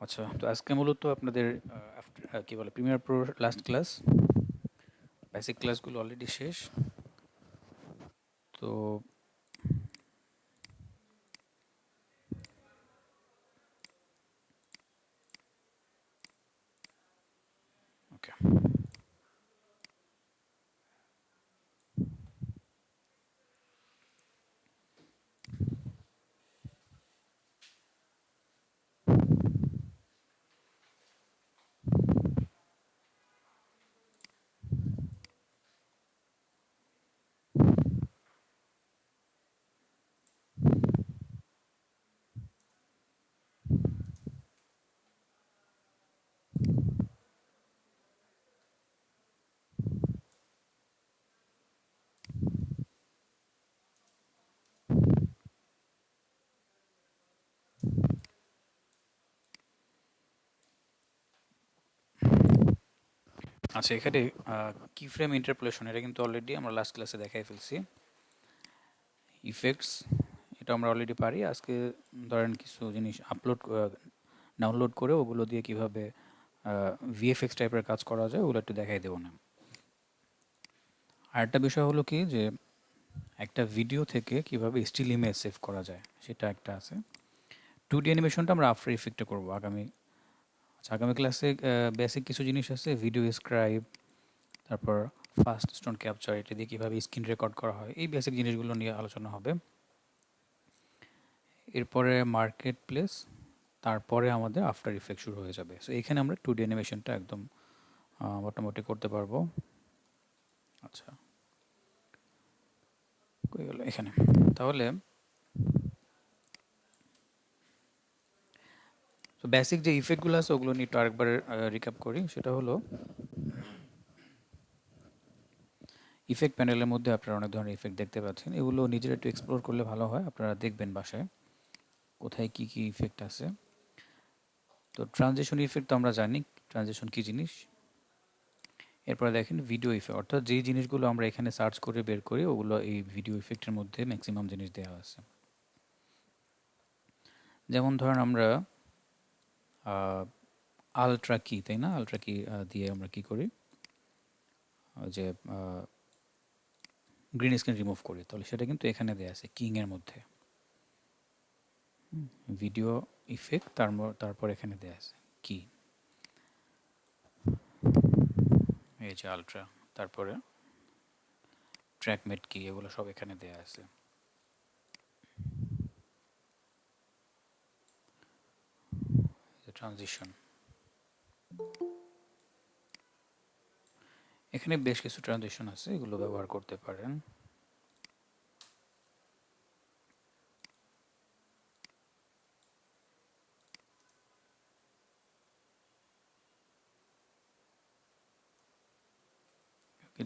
আচ্ছা, তো আজকে মূলত আপনাদের কি বলে প্রিমিয়ার প্রোর লাস্ট ক্লাস। বেসিক ক্লাসগুলো অলরেডি শেষ। তো ওকে, আচ্ছা এখানে কি ফ্রেম ইন্টারপোলেশন এটা কিন্তু অলরেডি আমরা লাস্ট ক্লাসে দেখাই ফেলছি। ইফেক্টস এটা আমরা অলরেডি পারি। আজকে ধরেন কিছু জিনিস ডাউনলোড করে ওগুলো দিয়ে কিভাবে ভিএফএক্স টাইপের কাজ করা যায় ওগুলো একটু দেখাই দেবো না। আরেকটা বিষয় হলো কি যে একটা ভিডিও থেকে কিভাবে স্টিল ইমেজ সেভ করা যায় সেটা একটা আছে। 2D অ্যানিমেশনটা আমরা আফটার ইফেক্টে করবো আগামী। আচ্ছা, আগামী ক্লাসে বেসিক কিছু জিনিস আছে, ভিডিও স্ক্রাইব, তারপর ফাস্ট স্টোন ক্যাপচার, এটা দিয়ে কীভাবে স্ক্রিন রেকর্ড করা হয়, এই বেসিক জিনিসগুলো নিয়ে আলোচনা হবে। এরপরে মার্কেট প্লেস, তারপরে আমাদের আফটার ইফেক্ট শুরু হয়ে যাবে। সো এখানে আমরা 2D অ্যানিমেশনটা একদম মোটামুটি করতে পারবো। আচ্ছা, কই গেল এখানে। তাহলে তো বেসিক যে ইফেক্টগুলো আছে ওগুলো নিয়ে একটু আরেকবার রিক্যাপ করি। সেটা হলো ইফেক্ট প্যানেলের মধ্যে আপনারা অনেক ধরনের ইফেক্ট দেখতে পাচ্ছেন। এগুলো নিজেরা একটু এক্সপ্লোর করলে ভালো হয়, আপনারা দেখবেন বাসায় কোথায় কি কি ইফেক্ট আছে। তো ট্রানজিশন ইফেক্ট তো আমরা জানি ট্রানজিশন কি জিনিস। এরপরে দেখেন ভিডিও ইফেক্ট, অর্থাৎ যেই জিনিসগুলো আমরা এখানে সার্চ করে বের করি ওগুলো এই ভিডিও ইফেক্টের মধ্যে ম্যাক্সিমাম জিনিস দেওয়া আছে। যেমন ধরেন আমরা আলট্রা কি, তাই না, আলট্রা কি দিয়ে আমরা কি করি, যে গ্রিন স্ক্রিন রিমুভ করি, তাহলে সেটা কিন্তু এখানে দেওয়া আছে কিংয়ের মধ্যে। ভিডিও ইফেক্ট তারপর এখানে দেওয়া আছে কি, এই যে আলট্রা, তারপরে ট্র্যাকমেট কি, এগুলো সব এখানে দেওয়া আছে। ট্রানজিশন, এখানে বেশ কিছু ট্রানজিশন আছে, এগুলো ব্যবহার করতে পারেন।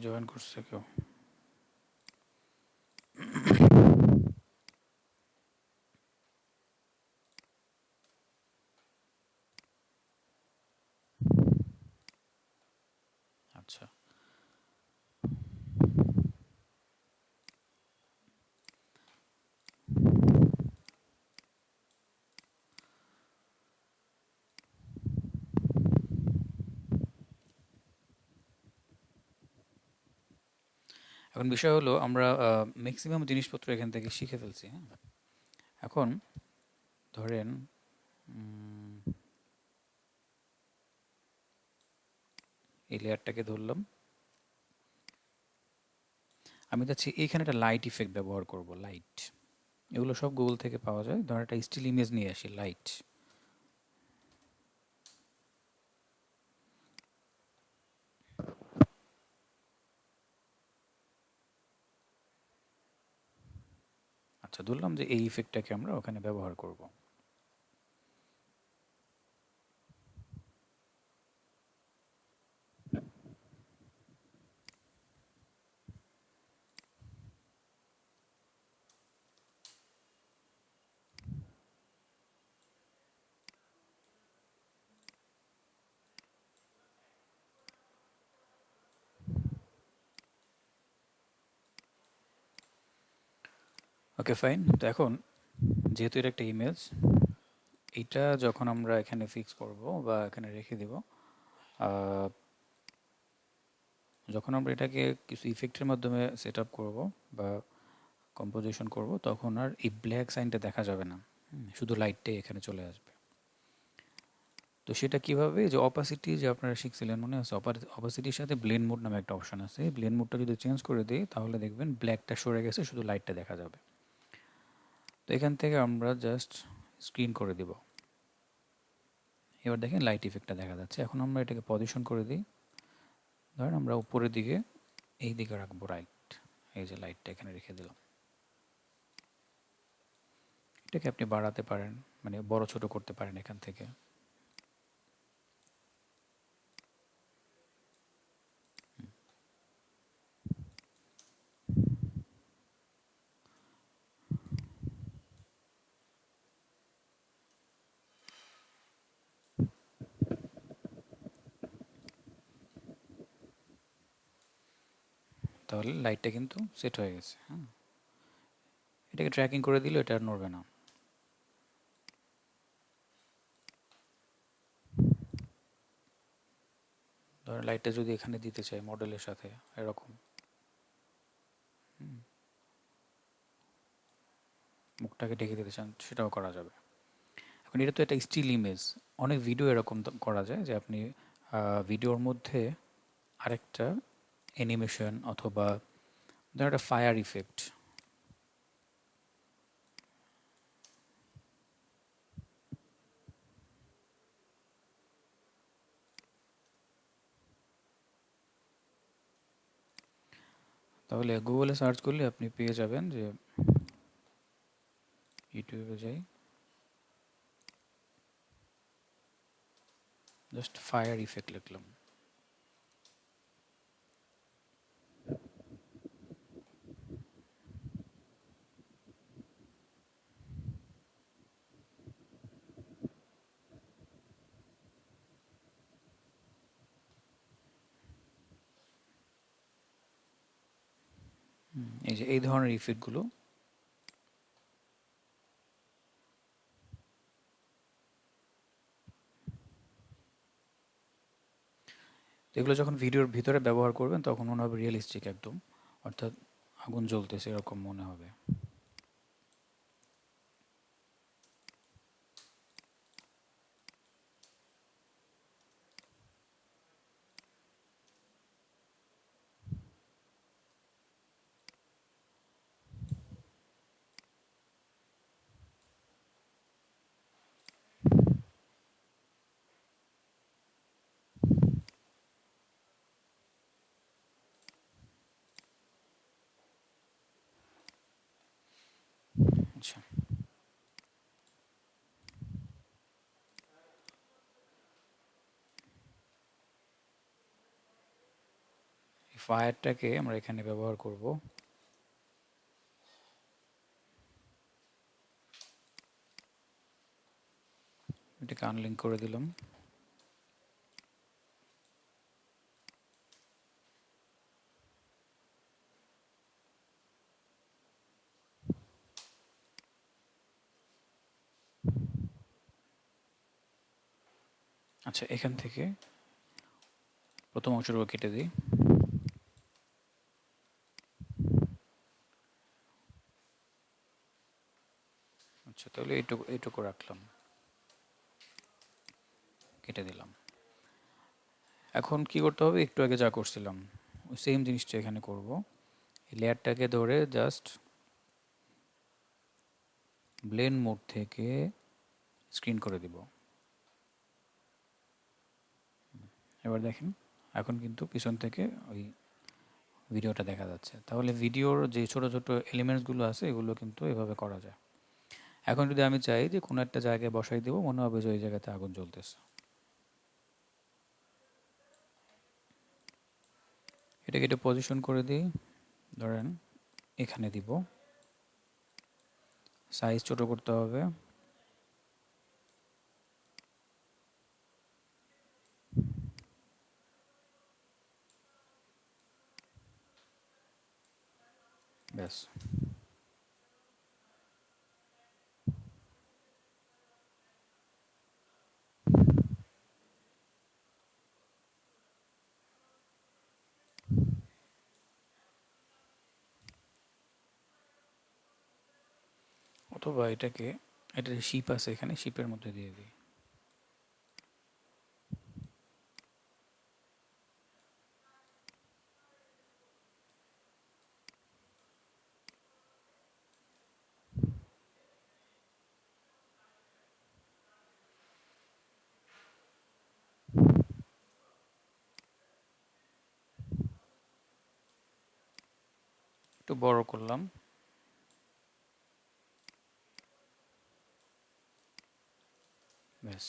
জয়েন করছে কেউ? আচ্ছা, এখন বিষয় হলো আমরা ম্যাক্সিমাম জিনিসপত্র এখান থেকে শিখে ফেলছি। হ্যাঁ, এখন ধরেন এই লেয়ারটাকে ধরলাম, আমি চাচ্ছি এইখানে একটা লাইট ইফেক্ট ব্যবহার করব। লাইট, এগুলো সব গুগল থেকে পাওয়া যায়। ধরেন একটা স্টিল ইমেজ নিয়ে আসি, লাইট। আচ্ছা, ধরলাম যে এই ইফেক্টটাকে আমরা ওখানে ব্যবহার করব। Okay fine. তো এখন যেহেতু এটা একটা ইমেজ, এটা যখন আমরা এখানে ফিক্স করব বা এখানে রেখে দিব, আহ, যখন আমরা এটাকে কিছু ইফেক্টের মাধ্যমে সেট আপ করবো বা কম্পোজিশন করব, তখন আর এই ব্ল্যাক সাইনটা দেখা যাবে না। শুধু লাইটটাই এখানে চলে আসবে। তো সেটা কিভাবে, যে অপাসিটি যে আপনারা শিখছিলেন মনে আছে, অপাসিটির সাথে ব্লেন্ড মোড নামে একটা অপশন আছে। ব্লেন্ড মোডটা যদি চেঞ্জ করে দিই তাহলে দেখবেন ব্ল্যাকটা সরে গেছে, শুধু লাইটটা দেখা যাবে। তো এখান থেকে আমরা জাস্ট স্ক্রিন করে দিব। এবার দেখেন লাইট ইফেক্টটা দেখা যাচ্ছে। এখন আমরা এটাকে পজিশন করে দিই। ধরেন আমরা উপরের দিকে এই দিকে রাখবো রাইট। এই যে লাইটটা এখানে রেখে দিলাম। এটাকে আপনি বাড়াতে পারেন, মানে বড় ছোট করতে পারেন এখান থেকে। তাহলে লাইটটা কিন্তু সেট হয়ে গেছে। হ্যাঁ, এটাকে ট্র্যাকিং করে দিলে এটা আর নড়বে না। ধরেন লাইটটা যদি এখানে দিতে চাই মডেলের সাথে এরকম, মুখটাকে ঢেকে দিতে চান, সেটাও করা যাবে। এখন এটা তো একটা স্টিল ইমেজ। অনেক ভিডিও এরকম করা যায় যে আপনি ভিডিওর মধ্যে আরেকটা অ্যানিমেশন অথবা ধরেন একটা ফায়ার ইফেক্ট, তাহলে গুগলে সার্চ করলে আপনি পেয়ে যাবেন। যে ইউটিউবে যাই, জাস্ট ফায়ার ইফেক্ট লিখলাম। এই যে এই ধরনের ইফেক্টগুলো, এগুলো যখন ভিডিওর ভিতরে ব্যবহার করবেন তখন মনে হবে রিয়েলিস্টিক একদম, অর্থাৎ আগুন জ্বলতেছে এরকম মনে হবে। আচ্ছা, এই ফায়ারটাকে আমরা এখানে ব্যবহার করব। এটাকে আনলিঙ্ক করে দিলাম। আচ্ছা, এখান থেকে প্রথম অংশটুকু কেটে দিই। আচ্ছা, তাহলে এইটুকু এইটুকু রাখলাম, কেটে দিলাম। এখন কি করতে হবে, একটু আগে যা করছিলাম ওই সেম জিনিসটা এখানে করব। এই লেয়ারটাকে ধরে জাস্ট ব্লেন্ড মোড থেকে স্ক্রিন করে দিব। এবার দেখেন, এখন কিন্তু পিছন থেকে ওই ভিডিওটা দেখা যাচ্ছে। তাহলে ভিডিওর যে ছোট ছোট এলিমেন্টসগুলো আছে এগুলো কিন্তু এভাবে করা যায়। এখন যদি আমি চাই যে কোনো একটা জায়গায় বসাই দেবো, মনে হবে যে ওই জায়গাতে আগুন জ্বলতেছে। এটাকে একটু পজিশন করে দিই। ধরেন এখানে দিব, সাইজ ছোট করতে হবে। ব্যাস, অথবা এটাকে, এটা শিপ আছে এখানে, শিপের মধ্যে দিয়ে দিই। একটু বড় করলাম, ব্যাস।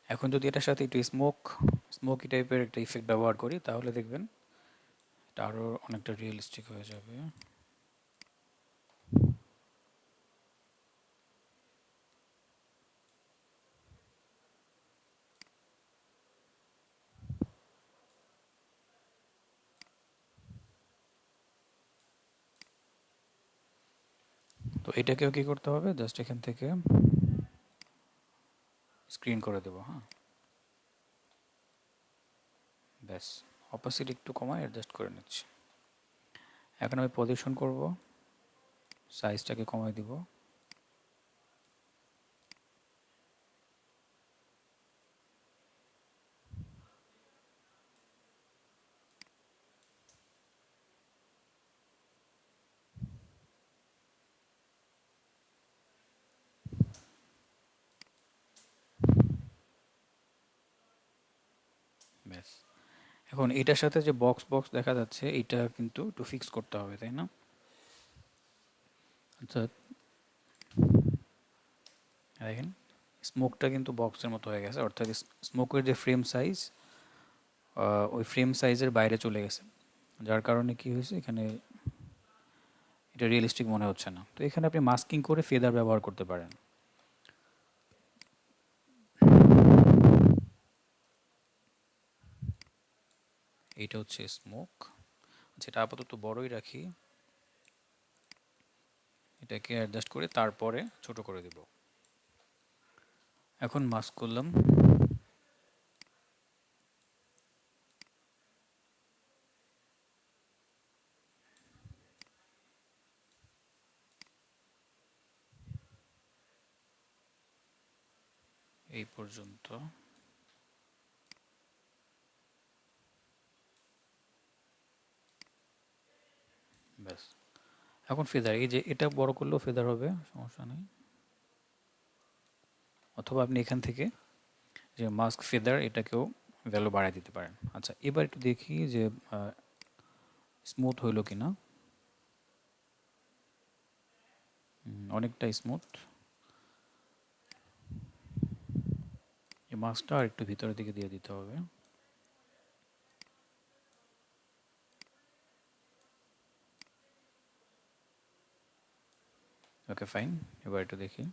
এখন যদি এটার সাথে একটু স্মোকি টাইপের একটা ইফেক্ট ব্যবহার করি, তাহলে দেখবেন এটা আরও অনেকটা রিয়েলিস্টিক হয়ে যাবে। তো এটাকেও কি করতে হবে, জাস্ট এখান থেকে স্ক্রিন করে দেবো। হ্যাঁ, ব্যাস। অপাসিটি একটু কমায় অ্যাডজাস্ট করে নিচ্ছি। এখন আমি পজিশন করব, সাইজটাকে কমাই দিব। ব্যাস। এখন এটার সাথে যে বক্স বক্স দেখা যাচ্ছে, এটা কিন্তু একটু ফিক্স করতে হবে, তাই না? আচ্ছা, দেখেন স্মোকটা কিন্তু বক্সের মতো হয়ে গেছে, অর্থাৎ স্মোকের যে ফ্রেম সাইজ, ওই ফ্রেম সাইজের বাইরে চলে গেছে, যার কারণে কি হয়েছে, এখানে এটা রিয়েলিস্টিক মনে হচ্ছে না। তো এখানে আপনি মাস্কিং করে ফেদার ব্যবহার করতে পারেন। এইটা হচ্ছে স্মোক। যেটা আপাতত বড়ই রাখি, এটাকে অ্যাডজাস্ট করে তারপরে ছোট করে দেব। এখন মাস্ক করলাম, এই পর্যন্ত। ব্যাস। এখন ফেদার, এই যে এটা বড় করলেও ফেদার হবে, সমস্যা নেই। অথবা আপনি এখান থেকে যে মাস্ক ফেদার, এটাকেও ভ্যালু বাড়ায় দিতে পারেন। আচ্ছা, এবার একটু দেখি যে স্মুথ হইল কিনা। অনেকটা স্মুথ। এই মাস্কটা আর একটু ভিতরের দিকে দিয়ে দিতে হবে। ওকে, ফাইন। এবার একটু দেখি।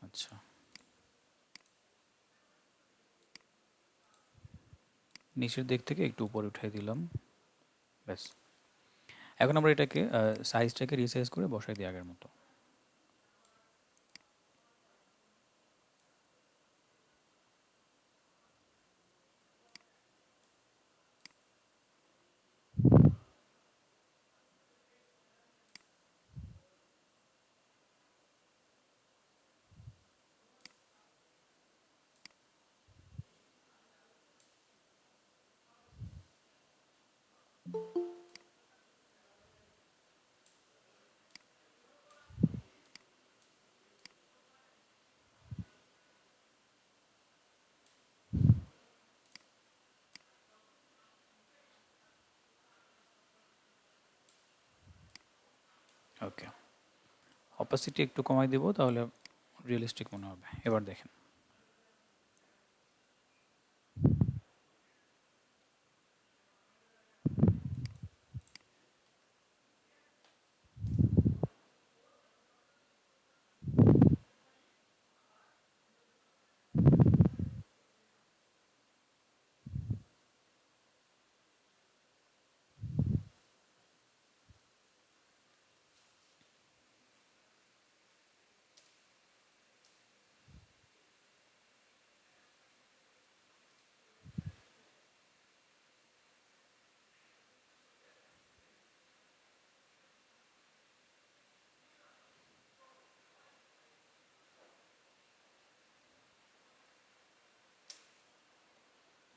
আচ্ছা, নিচের দিক থেকে একটু উপরে উঠাই দিলাম, ব্যাস। এখন আমরা এটাকে সাইজটাকে রিসাইজ করে বসাই দিই আগের মতো। ওকে, অপাসিটি একটু কমাই দিব, তাহলে রিয়েলিস্টিক মনে হবে। এবার দেখেন।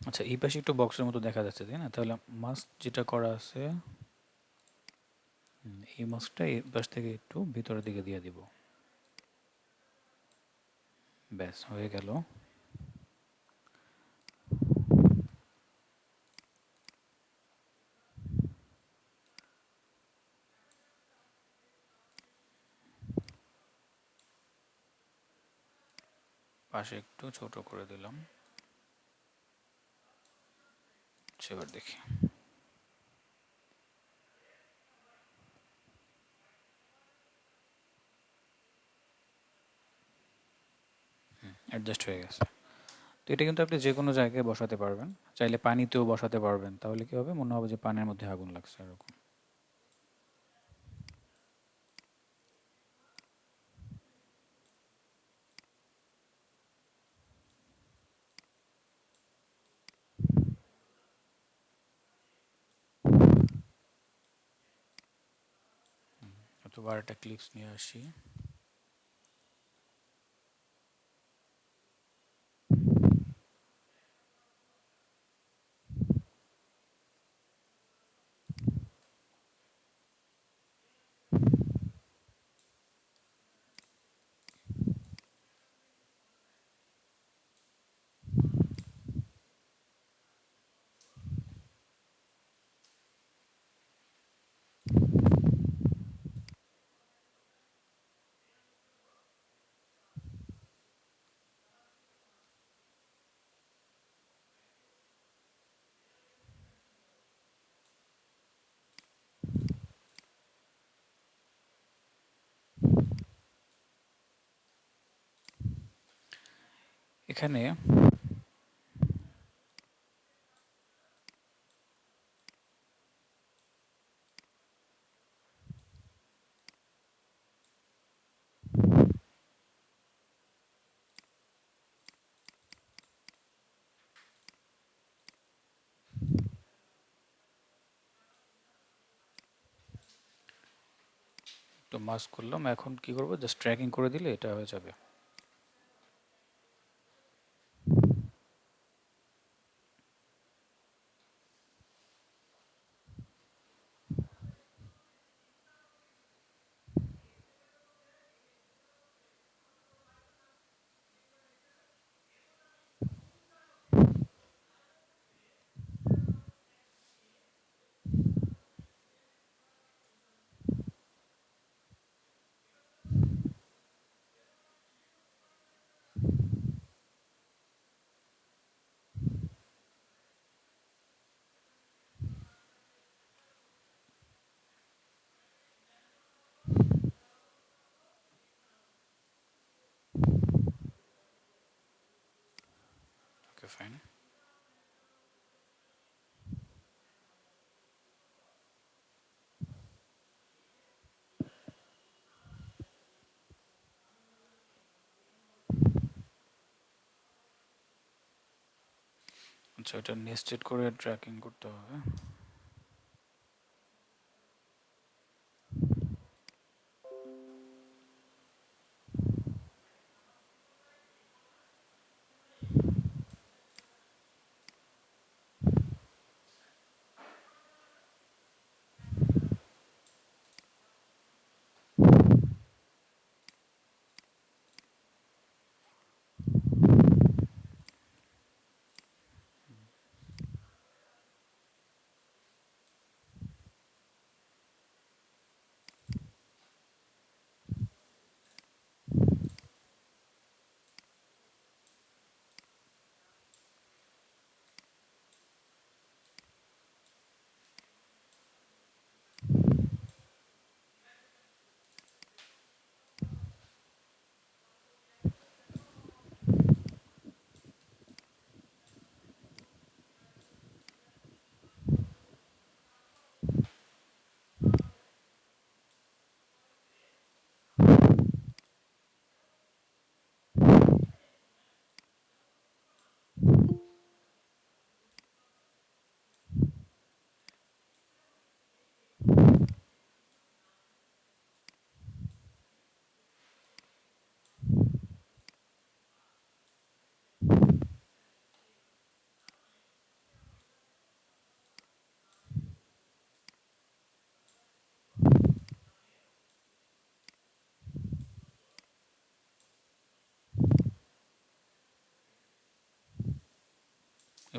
আচ্ছা, এই পাশে একটু বক্সের মতো দেখা যাচ্ছে, তাই না? তাহলে মাস্ক যেটা করা আছে, এই মাস্কটা এই পাশ থেকে একটু ভিতরের দিকে দিয়ে দিব। ব্যাস হয়ে গেল। পাশে একটু ছোট করে দিলাম। আচ্ছা, এবার দেখি। অ্যাডজাস্ট হয়ে গেছে। তো এটা কিন্তু আপনি যে কোনো জায়গায় বসাতে পারবেন, চাইলে পানিতেও বসাতে পারবেন। তাহলে কি হবে, মনে হবে যে পানির মধ্যে আগুন লাগছে এরকম। অথবা একটা ক্লিপস নিয়ে আসি। এখানে তো মাস্ক করলাম, এখন কি করব, জাস্ট ট্র্যাকিং করে দিলে এটা হয়ে যাবে। ওকে, ফাইন। আচ্ছা, এটা নেস্টেড করে ট্র্যাকিং করতে হবে।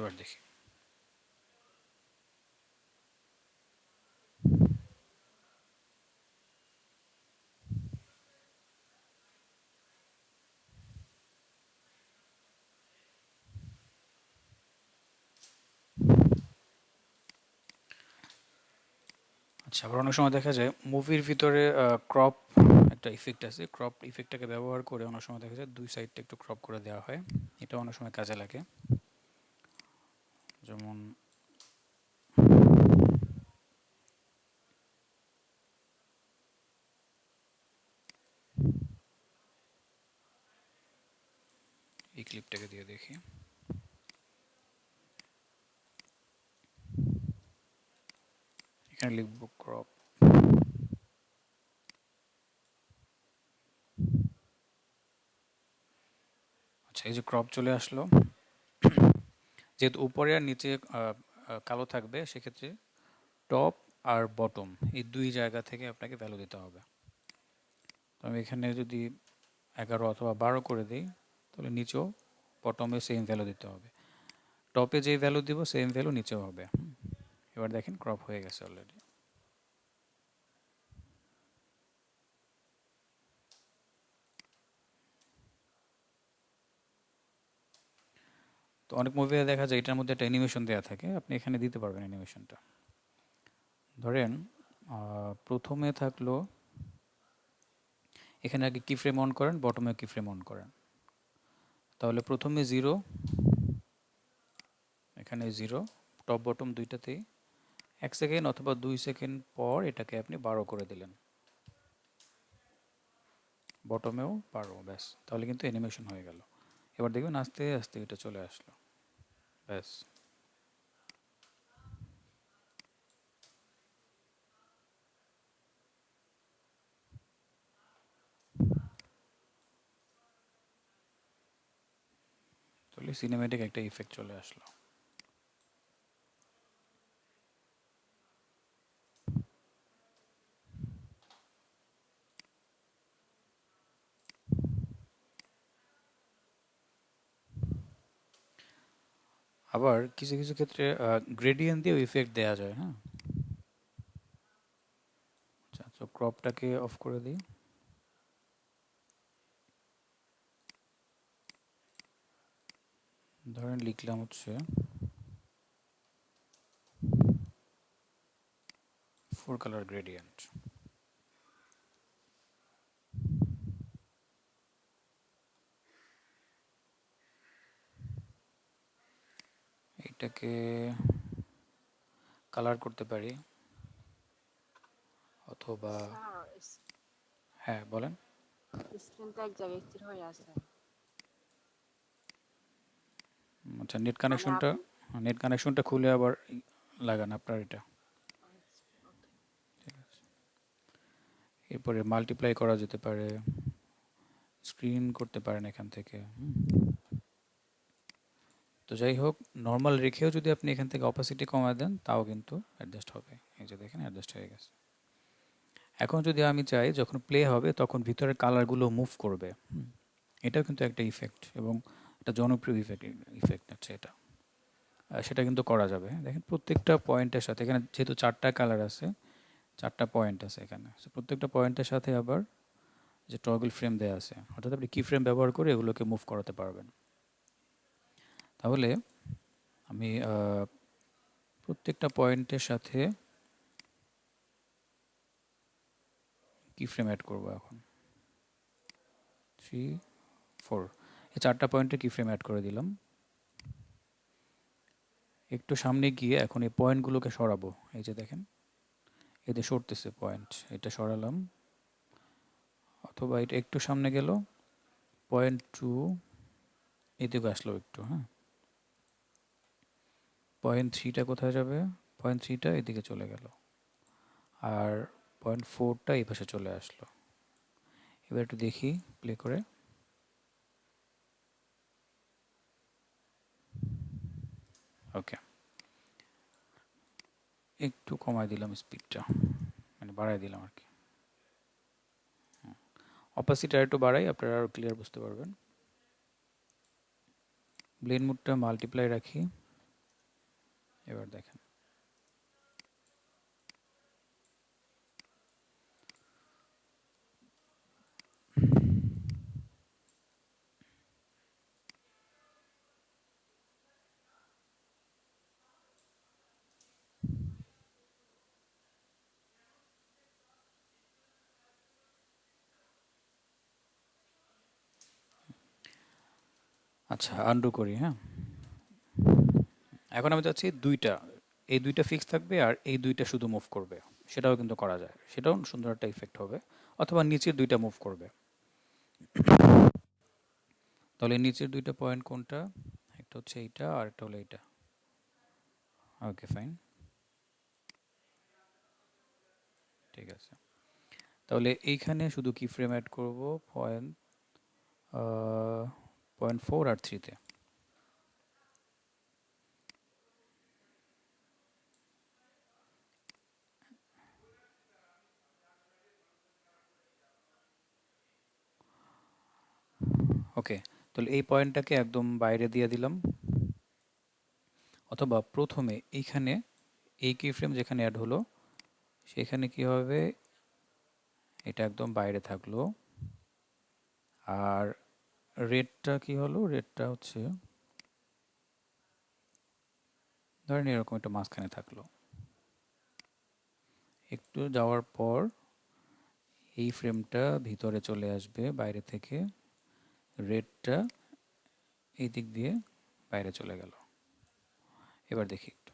এবার দেখি। আচ্ছা, আবার অনেক সময় দেখা যায় মুভির ভিতরে ক্রপ একটা ইফেক্ট আছে, ক্রপ ইফেক্টটাকে ব্যবহার করে অনেক সময় দেখা যায় দুই সাইডটা একটু ক্রপ করে দেওয়া হয়। এটা অনেক সময় কাজে লাগে। যেমন এই ক্লিপটাকে দিয়ে দেখি। এখানে লিখবো ক্রপ। আচ্ছা, এই যে ক্রপ চলে আসলো। যেহেতু উপরে আর নিচে কালো থাকবে, সেক্ষেত্রে টপ আর বটম এই দুই জায়গা থেকে আপনাকে ভ্যালু দিতে হবে। তো আমি এখানে যদি 11 অথবা 12 করে দিই, তাহলে নিচেও বটমে সেম ভ্যালু দিতে হবে। টপে যে ভ্যালু দিব সেম ভ্যালু নিচেও হবে। এবার দেখেন ক্রপ হয়ে গেছে অলরেডি। তো অনেক মুভিতে দেখা যায় এটার মধ্যে একটা অ্যানিমেশন দেওয়া থাকে, আপনি এখানে দিতে পারবেন অ্যানিমেশনটা। ধরেন প্রথমে থাকলো, এখানে আগে কি ফ্রেম অন করেন, বটমে কি ফ্রেম অন করেন। তাহলে প্রথমে 0, এখানে 0, টপ বটম দুইটাতেই 1 সেকেন্ড অথবা 2 সেকেন্ড পর এটাকে আপনি 12 করে দিলেন, বটমেও 12, ব্যাস, তাহলে কিন্তু অ্যানিমেশন হয়ে গেল। এবার দেখবেন আস্তে আস্তে এটা চলে আসলো, ব্যাস। তাহলে সিনেমেটিক একটা ইফেক্ট চলে আসলো। আবার কিছু কিছু ক্ষেত্রে গ্রেডিয়েন্ট দিয়েও ইফেক্ট দেওয়া যায়। হ্যাঁ, আচ্ছা, তো ক্রপটাকে অফ করে দিই। ধরেন লিখলাম হচ্ছে 4 কালার গ্রেডিয়েন্ট। এটাকে কালার করতে পারি, অথবা হ্যাঁ বলেন। স্ক্রিনটা এক জায়গায় স্থির হয়ে আছে। আচ্ছা, নেট মানে কানেকশনটা, আপনি নেট কানেকশনটা খুলে আবার লাগান আপনার এটা। ওকে। ঠিক আছে, এরপরে মাল্টিপ্লাই করা যেতে পারে, স্ক্রিন করতে পারেন এখান থেকে। তো যাই হোক, নর্মাল রেখেও যদি আপনি এখান থেকে অপাসিটি কমায় দেন তাও কিন্তু অ্যাডজাস্ট হবে। এই যে দেখেন অ্যাডজাস্ট হয়ে গেছে। এখন যদি আমি চাই যখন প্লে হবে তখন ভিতরের কালারগুলো মুভ করবে, এটাও কিন্তু একটা ইফেক্ট, এবং একটা জনপ্রিয় ইফেক্ট আছে এটা। সেটা কিন্তু করা যাবে। দেখেন প্রত্যেকটা পয়েন্টের সাথে, এখানে যেহেতু 4টা কালার আছে, 4টা পয়েন্ট আছে এখানে, প্রত্যেকটা পয়েন্টের সাথে আবার যে টগল ফ্রেম দেওয়া আছে, অর্থাৎ আপনি কি ফ্রেম ব্যবহার করে এগুলোকে মুভ করাতে পারবেন। তাহলে আমি প্রত্যেকটা পয়েন্টের সাথে কি ফ্রেম অ্যাড করবো এখন, 3, 4, এই 4টা পয়েন্টে কি ফ্রেম অ্যাড করে দিলাম। একটু সামনে গিয়ে এখন এই পয়েন্টগুলোকে সরাবো। এই যে দেখেন এতে সরতেছে পয়েন্ট, এটা সরালাম। অথবা এটা একটু সামনে গেল, পয়েন্ট 2 এদিকে আসলো একটু। হ্যাঁ, পয়েন্ট 3টা কোথায় যাবে, পয়েন্ট 3টা এদিকে চলে গেল, আর পয়েন্ট 4টা এই পাশে চলে আসলো। এবার একটু দেখি প্লে করে। ওকে, একটু কমায় দিলাম স্পিডটা, মানে বাড়াই দিলাম আর কি। অপাসিটি আর একটু বাড়াই, আপনারা আরও ক্লিয়ার বুঝতে পারবেন। ব্লেন্ড মোডটা মাল্টিপ্লাই রাখি, এবার দেখেন আচ্ছা আন্ডু করি, হ্যাঁ। এখন আমি চাচ্ছি দুইটা, এই দুইটা ফিক্স থাকবে আর এই দুইটা শুধু মুভ করবে, সেটাও কিন্তু করা যায়, সেটাও সুন্দর একটা ইফেক্ট হবে। অথবা নিচের দুইটা মুভ করবে। তাহলে নিচের দুইটা পয়েন্ট কোনটা? একটা হচ্ছে এইটা আর একটা হলো এইটা। ওকে ফাইন, ঠিক আছে। তাহলে এইখানে শুধু কি ফ্রেম অ্যাড করব? পয়েন্ট 0.4 আর 3 তে। ওকে, তাহলে এই পয়েন্টটাকে একদম বাইরে দিয়ে দিলাম। অথবা প্রথমে এইখানে এই কি ফ্রেম যেখানে অ্যাড হলো সেখানে কি হবে, এটা একদম বাইরে থাকলো। আর রেডটা কি হলো? রেডটা হচ্ছে ধরেন এরকম একটা মাঝখানে থাকলো। একটু যাওয়ার পর এই ফ্রেমটা ভিতরে চলে আসবে বাইরে থেকে, রেডটা এই দিক দিয়ে বাইরে চলে গেল। এবার দেখি একটু।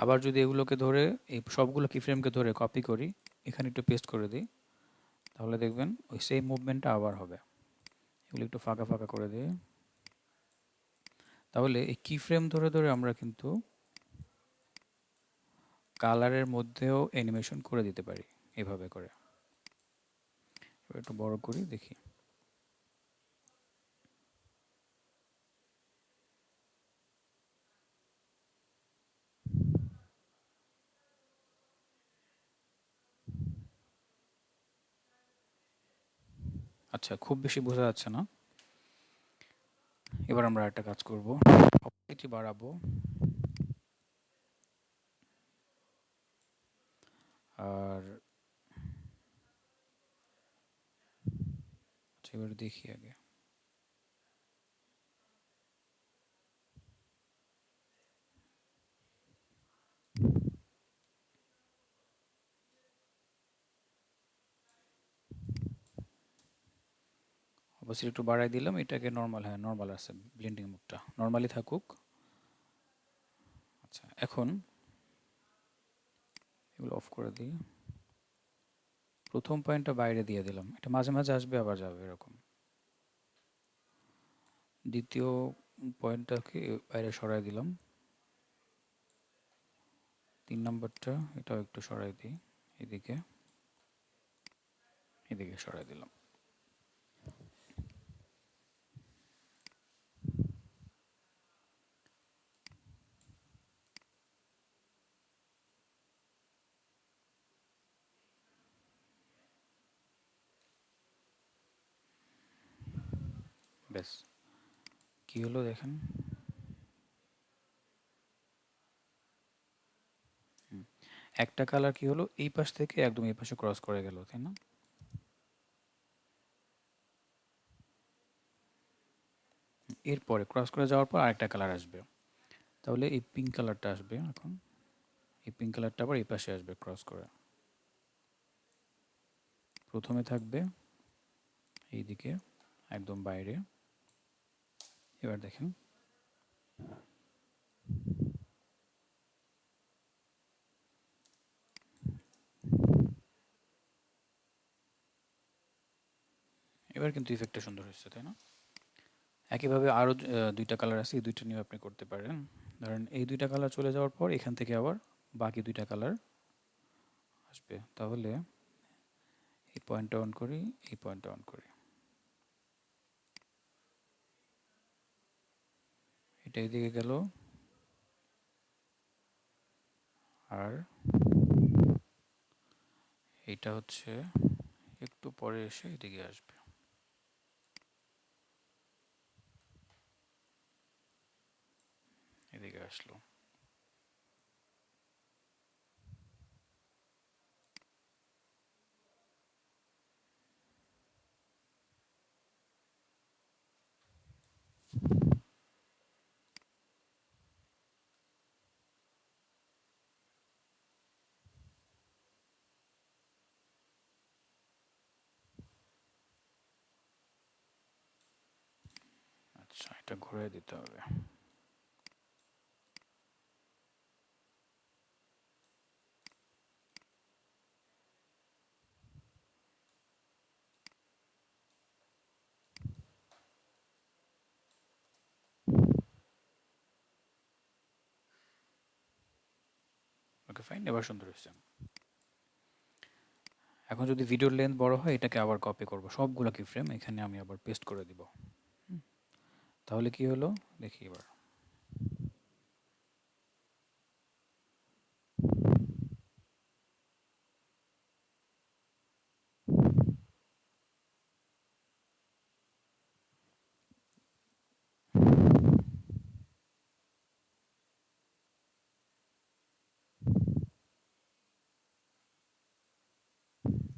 আবার যদি এগুলোকে ধরে, এই সবগুলো কি ফ্রেমকে ধরে কপি করি, এখানে একটু পেস্ট করে দিই, তাহলে দেখবেন ওই সেম মুভমেন্টটা আবার হবে। এগুলো একটু ফাঁকা ফাঁকা করে দিই। তাহলে এই কি ফ্রেম ধরে ধরে আমরা কিন্তু কালারের মধ্যেও অ্যানিমেশন করে দিতে পারি এভাবে করে। এবার একটু বড় করি দেখি। আচ্ছা, খুব বেশি বোঝা যাচ্ছে না। এবার আমরা একটা কাজ করব, অপাসিটি বাড়াবো। আর আচ্ছা, এবার দেখি আগে। অপাসিটি একটু বাড়াই দিলাম, এটাকে নর্মাল, হ্যাঁ নর্মাল আছে, ব্লেন্ডিং মোডটা নর্মালি থাকুক। আচ্ছা, এখন এগুলো অফ করে দিই। প্রথম পয়েন্টটা বাইরে দিয়ে দিলাম, এটা মাঝে মাঝে আসবে আবার যাবে এরকম। দ্বিতীয় পয়েন্টটাকে বাইরে সরাই দিলাম। 3 নম্বরটা এটাও একটু সরাই দিই, এদিকে এদিকে সরাই দিলাম। ব্যাস, কি হলো দেখেন। একটা কালার কি হলো, এই পাশ থেকে একদম এই পাশে ক্রস করে গেল, তাই না? এরপরে ক্রস করে যাওয়ার পর আরেকটা কালার আসবে, তাহলে এই পিঙ্ক কালারটা আসবে। এখন এই পিঙ্ক কালারটা আবার এই পাশে আসবে ক্রস করে, প্রথমে থাকবে এইদিকে একদম বাইরে। এবার দেখেন এবার কিন্তু ইফেক্টটা সুন্দর হচ্ছে, তাই না? একইভাবে আরও দুইটা কালার আছে, এই দুইটা নিয়ে আপনি করতে পারেন। ধরেন এই দুইটা কালার চলে যাওয়ার পর এখান থেকে আবার বাকি দুইটা কালার আসবে। তাহলে এই পয়েন্টটা অন করি, এই পয়েন্টটা অন করি, এটা এদিকে গেল, আর এটা হচ্ছে একটু পরে এসে এদিকে আসবে। এদিকে আসলো। আচ্ছা, এটা ঘুরে দিতে হবে। ওকে, ফাইন, এবার সুন্দর হয়েছে। এখন যদি ভিডিওর লেন্থ বড় হয়, এটাকে আবার কপি করব, সবগুলো কি ফ্রেম এখানে আমি আবার পেস্ট করে দিব। তাহলে কি হলো দেখি এবার।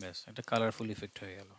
ব্যাস, এটা কালারফুল ইফেক্ট হয়ে গেল।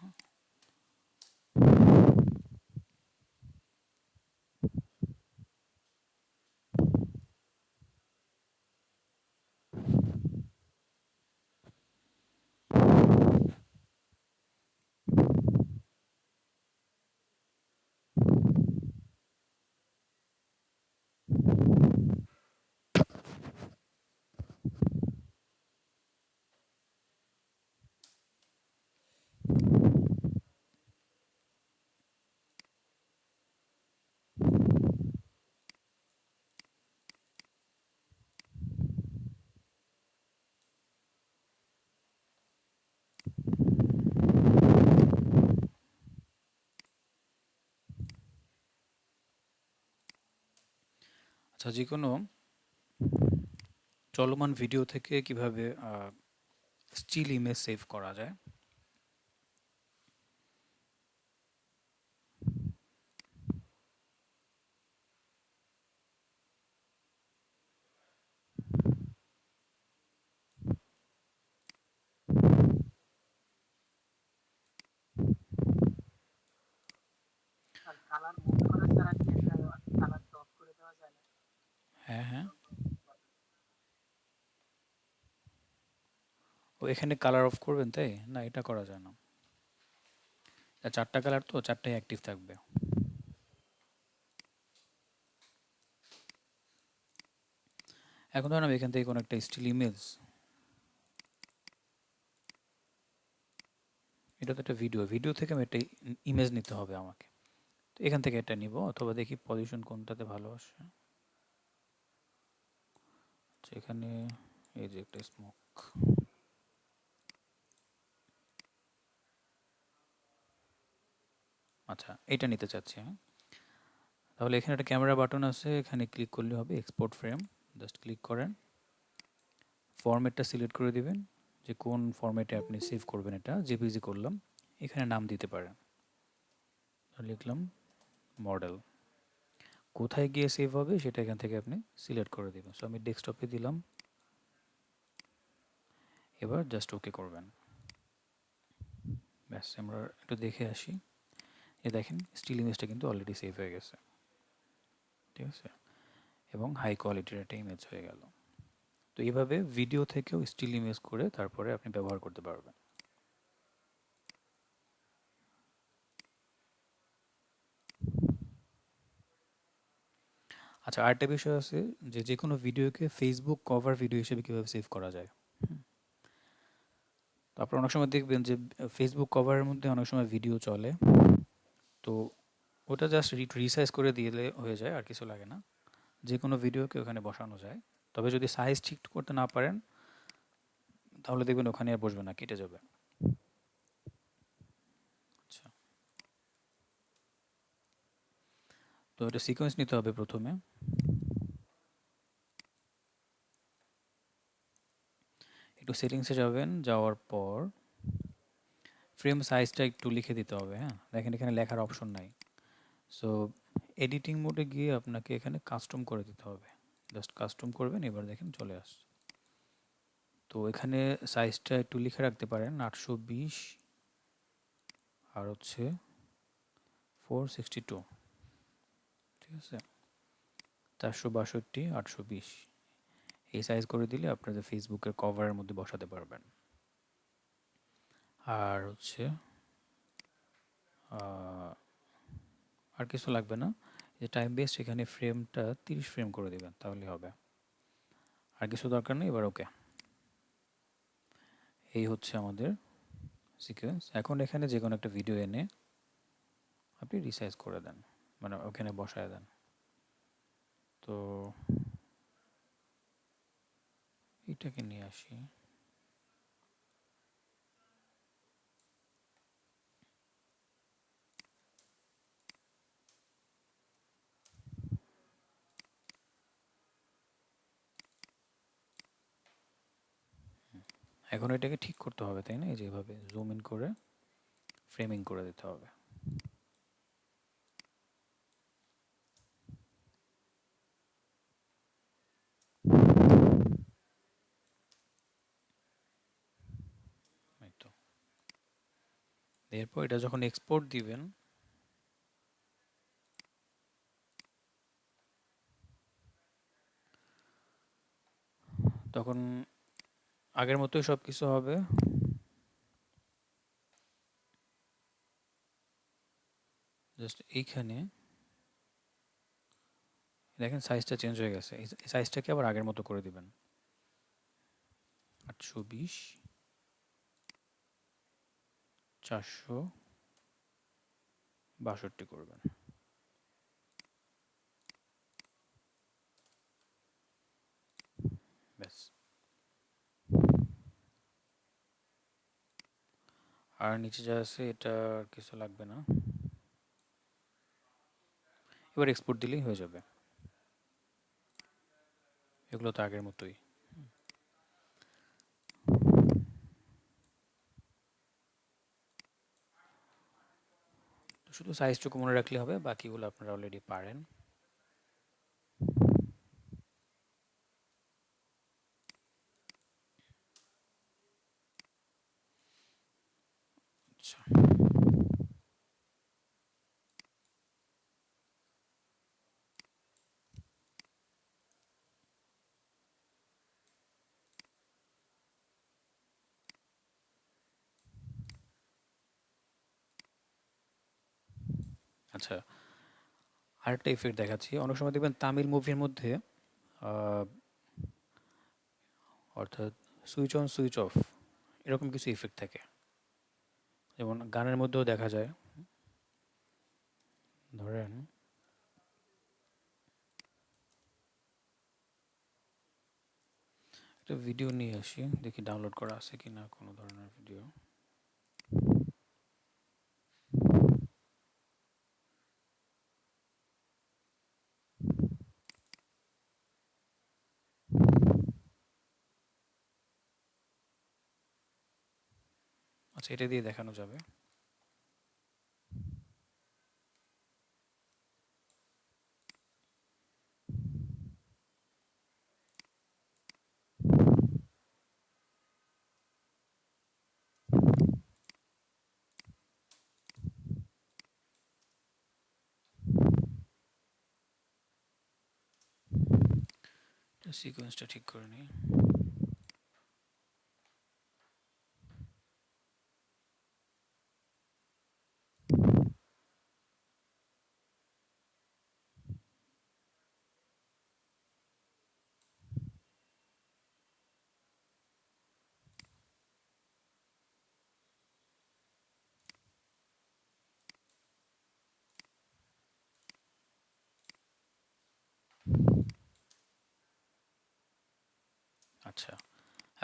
আচ্ছা, যে কোনো চলমান ভিডিও থেকে কিভাবে স্টিল ইমেজ সেভ করা যায়? আর কালার মুভ করা ছাড়া কি একটা কালার ড্রপ করে দেওয়া যায় না? হ্যাঁ, হ্যাঁ। ও, এখানে কালার অফ করবেন তাই না? এটা করা যায় না। চারটা কালার তো, চারটাই অ্যাক্টিভ থাকবে। এখন ধরুন আমি এখান থেকে কোনো একটা স্টিল ইমেজ, এটা তো একটা ভিডিও, ভিডিও থেকে আমি একটা ইমেজ নিতে হবে আমাকে। তো এখান থেকে এটা নিব, অথবা দেখি পজিশন কোনটাতে ভালো আসে। আচ্ছা, এখানে এই যে একটা স্মোক, আচ্ছা এটা নিতে চাচ্ছি। হ্যাঁ, তাহলে এখানে একটা ক্যামেরা বাটন আছে, এখানে ক্লিক করলে হবে এক্সপোর্ট ফ্রেম। জাস্ট ক্লিক করেন, ফরম্যাটটা সিলেক্ট করে দিবেন যে কোন ফরম্যাটে আপনি সেভ করবেন। এটা জেপিজি করলাম, এখানে নাম দিতে পারেন। লিখলাম মডেল। কোথায় গিয়ে সেভ হবে সেটা এখান থেকে আপনি সিলেক্ট করে দেবেন। সো আমি ডেস্কটপে দিলাম, এবার জাস্ট ওকে করবেন। ব্যাস, আমরা একটু দেখে আসি। এ দেখেন স্টিল ইমেজটা কিন্তু অলরেডি সেভ হয়ে গেছে, ঠিক আছে, এবং হাই কোয়ালিটির একটা ইমেজ হয়ে গেল। তো এইভাবে ভিডিও থেকেও স্টিল ইমেজ করে তারপরে আপনি ব্যবহার করতে পারবেন। আচ্ছা, আরেকটা বিষয় আছে যে যে কোনো ভিডিওকে ফেসবুক কভার ভিডিও হিসেবে কীভাবে সেভ করা যায়। তো আপনারা অনেক সময় দেখবেন যে ফেসবুক কভারের মধ্যে অনেক সময় ভিডিও চলে, তো ওটা জাস্ট রিসাইজ করে দিলে হয়ে যায়, আর কিছু লাগে না। যে কোনো ভিডিওকে ওখানে বসানো যায়, তবে যদি সাইজ ঠিক করতে না পারেন তাহলে দেখবেন ওখানে আর বসবে না, কেটে যাবে। আচ্ছা, তো এটা সিকোয়েন্স নিতে হবে প্রথমে। সেটিংসে যাবেন, যাওয়ার পর ফ্রেম সাইজটা একটু লিখে দিতে হবে। হ্যাঁ, দেখেন এখানে লেখার অপশন নাই। সো এডিটিং মোডে গিয়ে আপনাকে এখানে কাস্টম করে দিতে হবে। জাস্ট কাস্টম করবেন, এবার দেখেন চলে আসছে। তো এখানে সাইজটা একটু লিখে রাখতে পারেন 820 আর হচ্ছে 462, ঠিক আছে, 462 820 এই সাইজ করে দিলে আপনাদের ফেসবুকের কভারের মধ্যে বসাতে পারবেন। আর হচ্ছে আর কিছু লাগবে না, যে টাইম বেস্ট এখানে ফ্রেমটা 30 ফ্রেম করে দেবেন, তাহলে হবে। আর কিছু দরকার নেই। এবার ওকে, এই হচ্ছে আমাদের সিকোয়েন্স। এখন এখানে যে কোনো একটা ভিডিও এনে আপনি রিসাইজ করে দেন, মানে ওখানে বসায় দেন। তো এটাকে নিয়ে আসি। এখন এটাকে ঠিক করতে হবে, তাই না? এই যেভাবে জুম ইন করে ফ্রেমিং করে দিতে হবে। এই তো। এরপর এটা যখন এক্সপোর্ট দিবেন, তখন আগের মতোই সব কিছু হবে। জাস্ট এইখানে দেখেন সাইজটা চেঞ্জ হয়ে গেছে। এই সাইজটাকে আবার আগের মতো করে দিবেন, 820 462 করবেন। ব্যাস। আর নিচে যা আছে এটা আর কিছু লাগবে না। এবার এক্সপোর্ট দিলেই হয়ে যাবে। এগুলো তো আগের মতোই। শুধু সাইজটুকু মনে রাখলে হবে, বাকিগুলো আপনারা অলরেডি পারেন। আচ্ছা, আচ্ছা, আরেকটা ইফেক্ট দেখাচ্ছি। অনেক সময় দেখবেন তামিল মুভির মধ্যে আহ, অর্থাৎ সুইচ অন সুইচ অফ এরকম কিছু ইফেক্ট থাকে, যেমন গানের মধ্যেও দেখা যায়। ধরেন একটা ভিডিও নিয়ে আসি, দেখি ডাউনলোড করা আছে কি না কোনো ধরনের ভিডিও। আচ্ছা, এটা দিয়ে দেখানো যাবে। সিকোয়েন্সটা ঠিক করে নিই। আচ্ছা,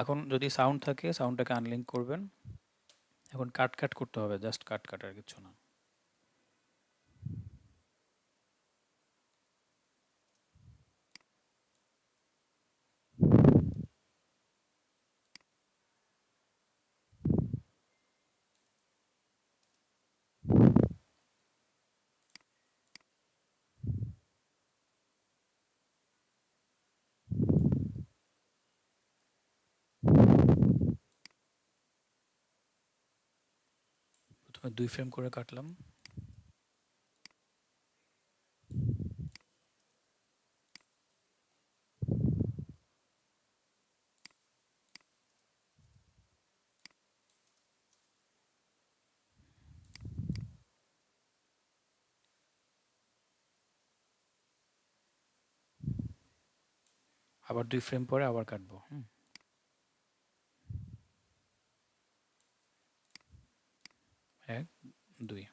এখন যদি সাউন্ড থাকে সাউন্ডটাকে আনলিঙ্ক করবেন। এখন কাট কাট করতে হবে, জাস্ট কাট কাট, আর কিছু না। প্রথমে 2 ফ্রেম করে কাটলাম। আবার 2 ফ্রেম পরে আবার কাটবো। 1 2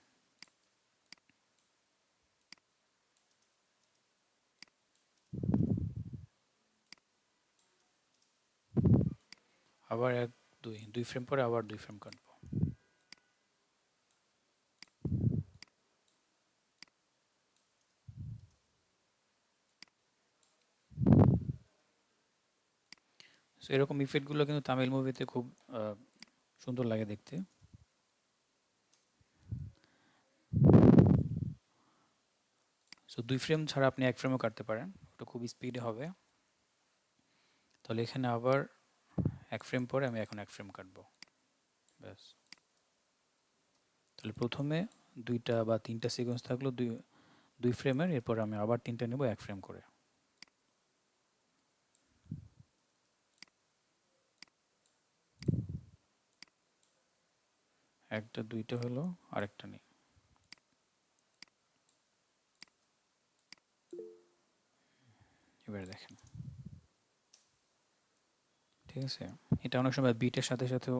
আবার 1 2 ফ্রেম পরে আবার 2 ফ্রেম কাটবো। সো এরকম ইফেক্টগুলো কিন্তু তামিল মুভিতে খুব সুন্দর লাগে দেখতে। সো 2 ফ্রেম ছাড়া আপনি 1 ফ্রেমও কাটতে পারেন, ওটা খুব স্পিডে হবে। তাহলে এখানে আবার 1 ফ্রেম পরে আমি এখন 1 ফ্রেম কাটবো, ব্যাস। তাহলে প্রথমে 2টা বা 3টা সিকোয়েন্স থাকলো 2 ফ্রেমের, এরপর আমি আবার 3টা নেব 1 ফ্রেম করে। একটা 2টা হলো, আরেকটা নেই। এবারে দেখেন, ঠিক আছে। এটা অনেক সময় বিটের সাথে সাথেও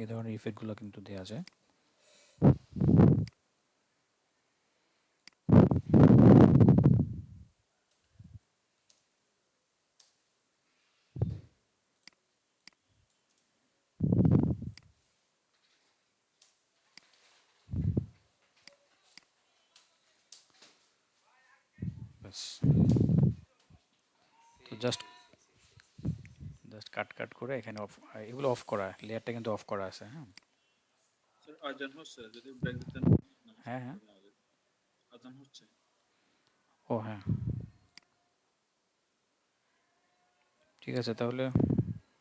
এই ধরনের ইফেক্টগুলো কিন্তু দেওয়া যায়। ব্যাস। তো জাস্ট জাস্ট কাট কাট করে এখানে অফ, এগুলো অফ করা, লেয়ারটা কিন্তু অফ করা আছে। হ্যাঁ স্যার আজান হচ্ছে, যদি ব্রেক দিতেন নামাজ হ্যাঁ হ্যাঁ পড়তে আমাদের। আজান হচ্ছে। ও হ্যাঁ, ঠিক আছে। তাহলে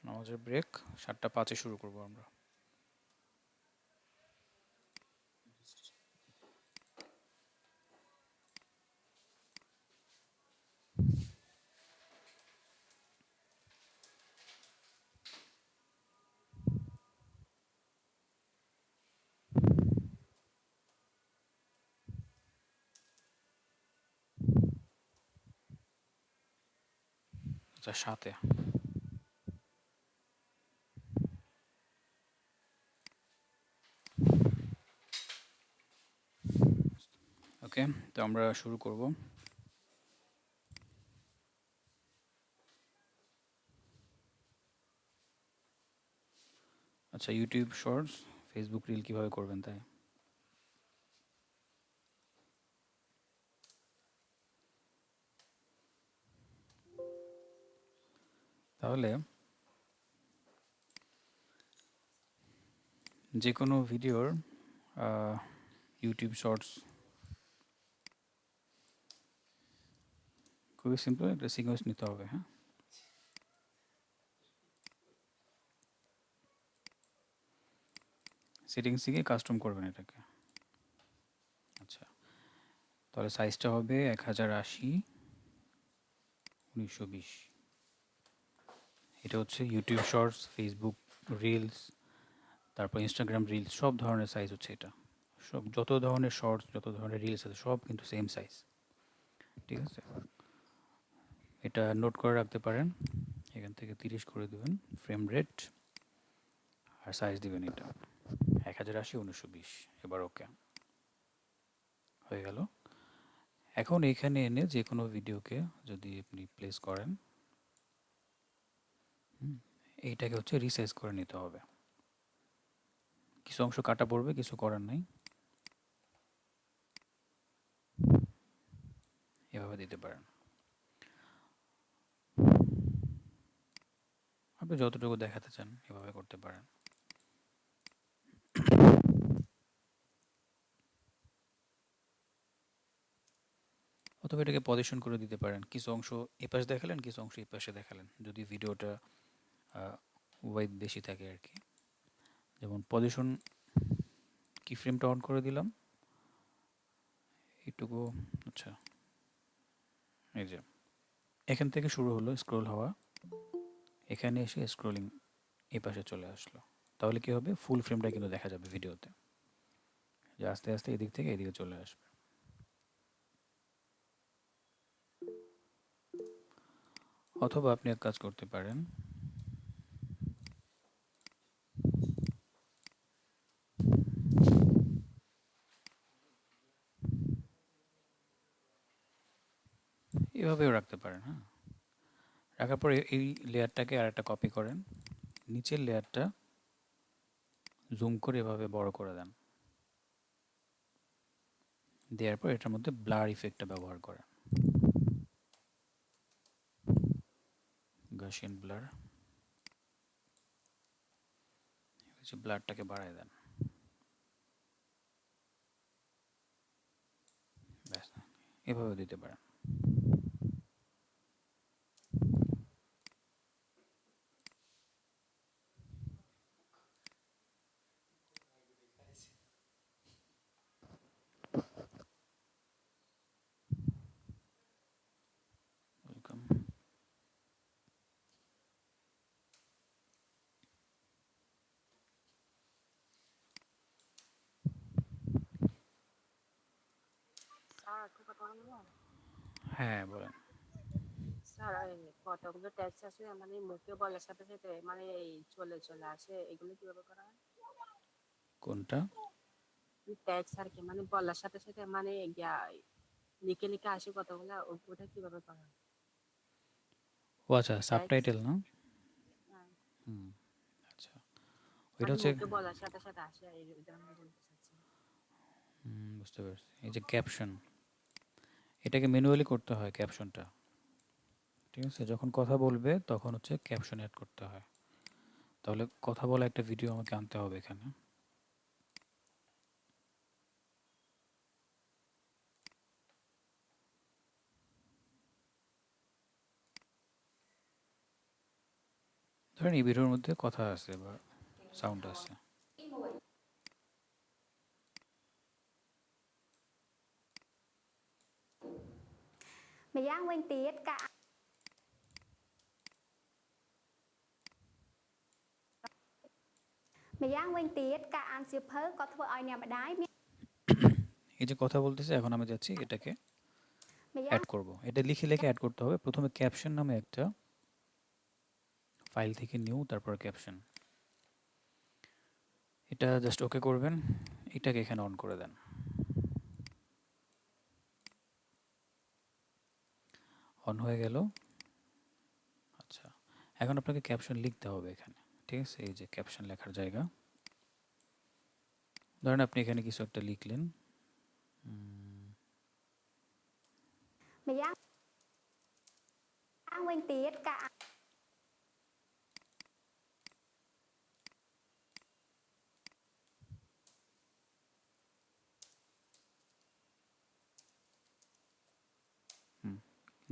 নামাজের ব্রেক 7টা 5-এ শুরু করবো আমরা। আচ্ছা 7-এ। ওকে, তো আমরা শুরু করব। আচ্ছা, ইউটিউব শর্টস, ফেসবুক রিল কিভাবে করবেন তাই। তাহলে যে কোনো ভিডিওর ইউটিউব শর্টস খুবই সিম্পল, একটা সিকোয়েন্স নিতে হবে। হ্যাঁ, সেটিংস থেকে কাস্টম করবেন এটাকে। আচ্ছা, তাহলে সাইজটা হবে 1080x1920। এটা হচ্ছে ইউটিউব শর্টস, ফেসবুক রিলস, তারপর ইনস্টাগ্রাম রিলস, সব ধরনের সাইজ হচ্ছে এটা। সব যত ধরনের শর্টস, যত ধরনের রিলস আছে সব কিন্তু সেম সাইজ, ঠিক আছে। এটা নোট করে রাখতে পারেন, এখান থেকে 30 করে দেবেন ফ্রেম রেট, আর সাইজ দিবেন এটা 1080x1920। এবার ওকে হয়ে গেল। এখন এখানে এনে যে কোনো ভিডিওকে যদি আপনি প্লেস করেন, এইটাকে হচ্ছে রিসাইজ করে নিতে হবে। কিছু অংশ কাটা পড়বে, কিছু করার নাই, এভাবে দিতে পারেন। আপনি যতটুকু দেখাতে চান এভাবে করতে পারেন। অথবা এটাকে পজিশন করে দিতে পারেন, কিছু অংশ এপাশে দেখালেন, কিছু অংশ এপাশে দেখালেন, যদি ভিডিওটা ওয়াইড বেশি থাকে আর কি। যেমন পজিশন কি ফ্রেমটা অন করে দিলাম এইটুকু। আচ্ছা, এই যে এখান থেকে শুরু হলো স্ক্রোল হওয়া, এখানে এসে স্ক্রোলিং এই পাশে চলে আসলো। তাহলে কি হবে, ফুল ফ্রেমটা কিন্তু দেখা যাবে ভিডিওতে, যে আস্তে আস্তে এদিক থেকে এদিকে চলে আসবে। অথবা আপনি এক কাজ করতে পারেন, এভাবেও রাখতে পারেন। হ্যাঁ, রাখার পরে এই লেয়ারটাকে আর একটা কপি করেন, নিচের লেয়ারটা জুম করে এভাবে বড় করে দেন, দেওয়ার পর এটার মধ্যে ব্লার ইফেক্টটা ব্যবহার করেন, গাসিয়ান ব্লার, ব্লারটাকে বাড়ায় দেন, ব্যাস, এভাবে দিতে পারেন। ওয়েলকাম। স্যার একটা কথা বলবো? হ্যাঁ বলেন। স্যার এই কতগুলো ট্যাক্স আছে মানে মুখে বলার সাথে সাথে মানে এই চলে চলে আসে, এগুলো কিভাবে করা হয়? কোনটা? ট্যাক্স আর কি মানে বলার সাথে সাথে মানে লিখে লিখে আসে কতগুলো, ওটা কিভাবে করা হয়? ও আচ্ছা, ট্যাক্স সাবটাইটেল না? হুম, আচ্ছা, ওইটা মানে হচ্ছে, মুখে বলার সাথে সাথে আসে, এটা আমি বলতে চাচ্ছি। বুঝতে পারছি, এই যে ক্যাপশন, এটাকে ম্যানুয়ালি করতে হয় ক্যাপশনটা, ঠিক আছে? যখন কথা বলবে তখন হচ্ছে ক্যাপশন অ্যাড করতে হয়। তাহলে কথা বলা একটা ভিডিও আমাকে আনতে হবে এখানে। ধরেন এই ভিডিওর মধ্যে কথা আছে বা সাউন্ড আছে,ម្យ៉ាងវិញទៀតការម្យ៉ាងវិញទៀតការអានសៀវភៅក៏ធ្វើឲ្យអ្នកម្ដាយមាន এই যে কথা বলতেছে, এখন আমি যাচ্ছি এটাকে ម្យ៉ាង অ্যাড করব। এটা লিখে লিখে অ্যাড করতে হবে। প্রথমে ক্যাপশন নামে একটা ফাইল থেকে নিউ, তারপর ক্যাপশন, এটা জাস্ট ওকে করবেন, এটাকে এখানে অন করে দেন। অন হয়ে গেল। আচ্ছা, এখন আপনাকে ক্যাপশন লিখতে হবে এখানে, ঠিক আছে? এই যে ক্যাপশন লেখার জায়গা, ধরেন আপনি এখানে কিছু একটা লিখলেন, ម្យ៉ាងវិញទៀតការអាន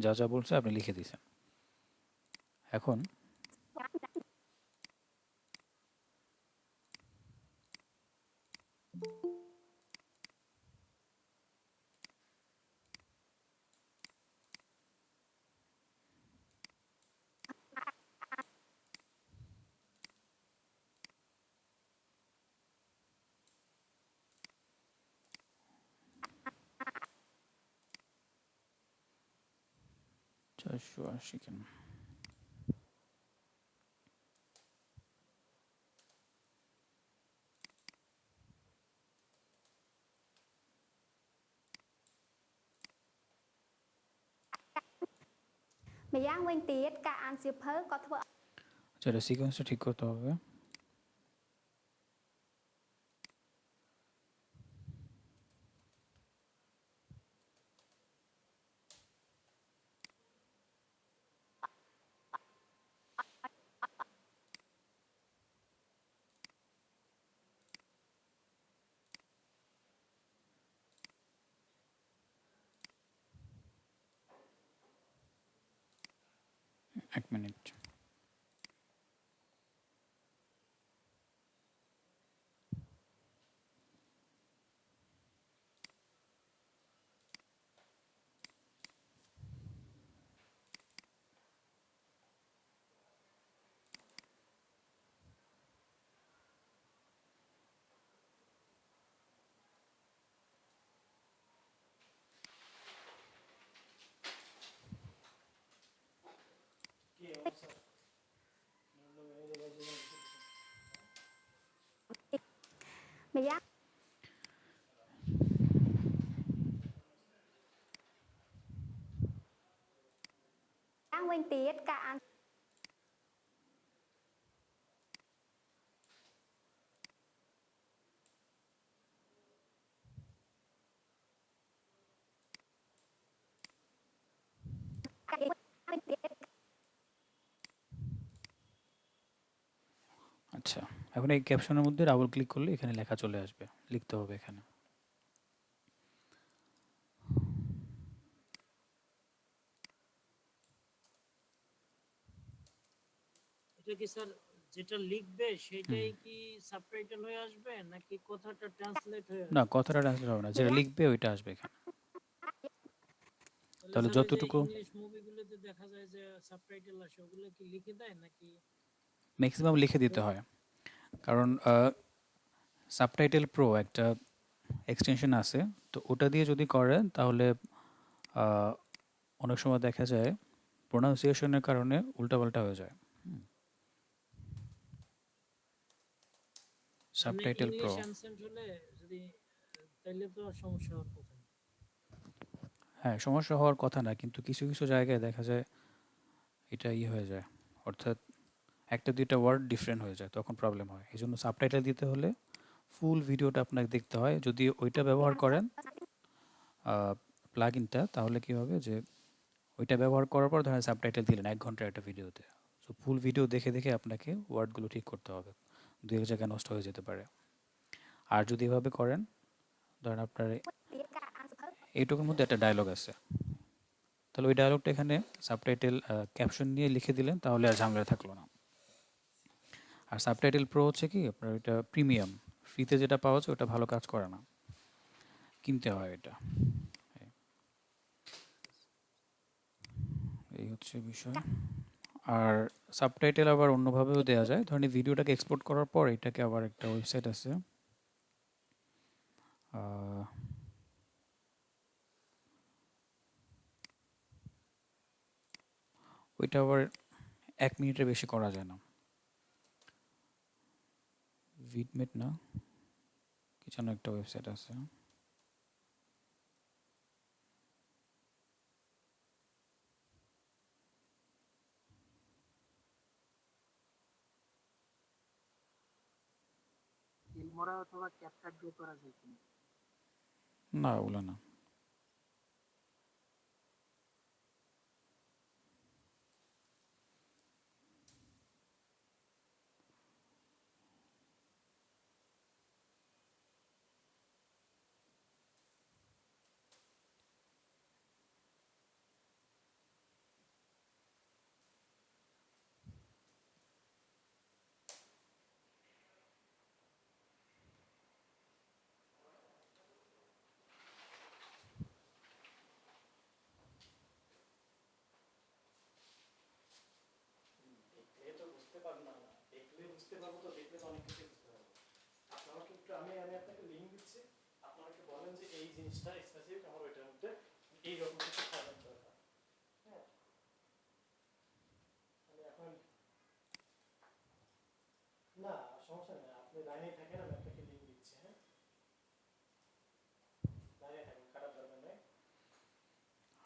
যা যা বলছে আপনি লিখে দিয়েছেন। এখন 480 কেন?ម្យ៉ាងវិញទៀតការអានសៀវភៅក៏ធ្វើ আচ্ছা, এটা সিকোয়েন্সটা ঠিক করতে হবে। এক মিনিট। ម្យ៉ាងវិញទៀតការអាន আচ্ছা, এখন এই ক্যাপশনের মধ্যে ডাবল ক্লিক করলে এখানে লেখা চলে আসবে, লিখতে হবে এখানে। এটা কি স্যার যেটা লিখবে সেটাই কি সাবটাইটেল হয়ে আসবে নাকি কথাটা ট্রান্সলেট হয়ে না, আসবে? কথাটা ট্রান্সলেট হবে না, যেটা লিখবে ওইটা আসবে এখানে। তাহলে স্যার ওই যে যতটুকু ইংলিশ মুভিগুলোতে দেখা যায় যে সাবটাইটেল আসে ওগুলো কি লিখে দেয় নাকি? ম্যাক্সিমাম লিখে দিতে হয়, কারণ সাবটাইটেল প্রো একটা এক্সটেনশন আছে, তো ওটা দিয়ে যদি করেন তাহলে আহ, অনেক সময় দেখা যায় প্রোনাউন্সিয়েশনের কারণে উল্টাপাল্টা হয়ে যায়। মানে সাবটাইটেল প্রো, ইংলিশ অ্যানসেন্ট হলে যদি তাইলে তো সমস্যা হওয়ার কথা না। হ্যাঁ সমস্যা হওয়ার কথা না, কিন্তু কিছু কিছু জায়গায় দেখা যায় এটা হয়ে যায়, অর্থাৎ একটা দুইটা ওয়ার্ড ডিফারেন্ট হয়ে যায়, তখন প্রবলেম হয়। এই জন্য সাবটাইটেল দিতে হলে ফুল ভিডিওটা আপনাকে দেখতে হয়। যদি ওইটা ব্যবহার করেন প্লাগইনটা, তাহলে কি হবে যে ওইটা ব্যবহার করার পর ধরেন সাবটাইটেল দিলেন 1 ঘন্টার একটা ভিডিওতে, সো ফুল ভিডিও দেখে দেখে আপনাকে ওয়ার্ডগুলো ঠিক করতে হবে, দু এক জায়গায় নষ্ট হয়ে যেতে পারে। আর যদি এভাবে করেন, ধরেন আপনার এইটুকুর মধ্যে একটা ডায়লগ আছে, তাহলে ওই ডায়লগটা এখানে সাবটাইটেল ক্যাপশন নিয়ে লিখে দিলেন, তাহলে আর ঝামেলা থাকলো না। আর সাবটাইটেল প্রো হচ্ছে কি আপনার ওইটা প্রিমিয়াম, ফ্রিতে যেটা পাওয়া যায় ওটা ভালো কাজ করে না, কিনতে হয় এটা। এই হচ্ছে বিষয়। আর সাবটাইটেল আবার অন্যভাবেও দেওয়া যায়, ধরেন এই ভিডিওটাকে এক্সপোর্ট করার পর এটাকে আবার একটা ওয়েবসাইট আছে, ওইটা আবার 1 মিনিটের বেশি করা যায় না, ভিডমেট না কি যেন একটা ওয়েবসাইট আছে, ফিল্মোরা অথবা ক্যাপকাট দিয়ে করা যায় কিনা? না ওগুলো না।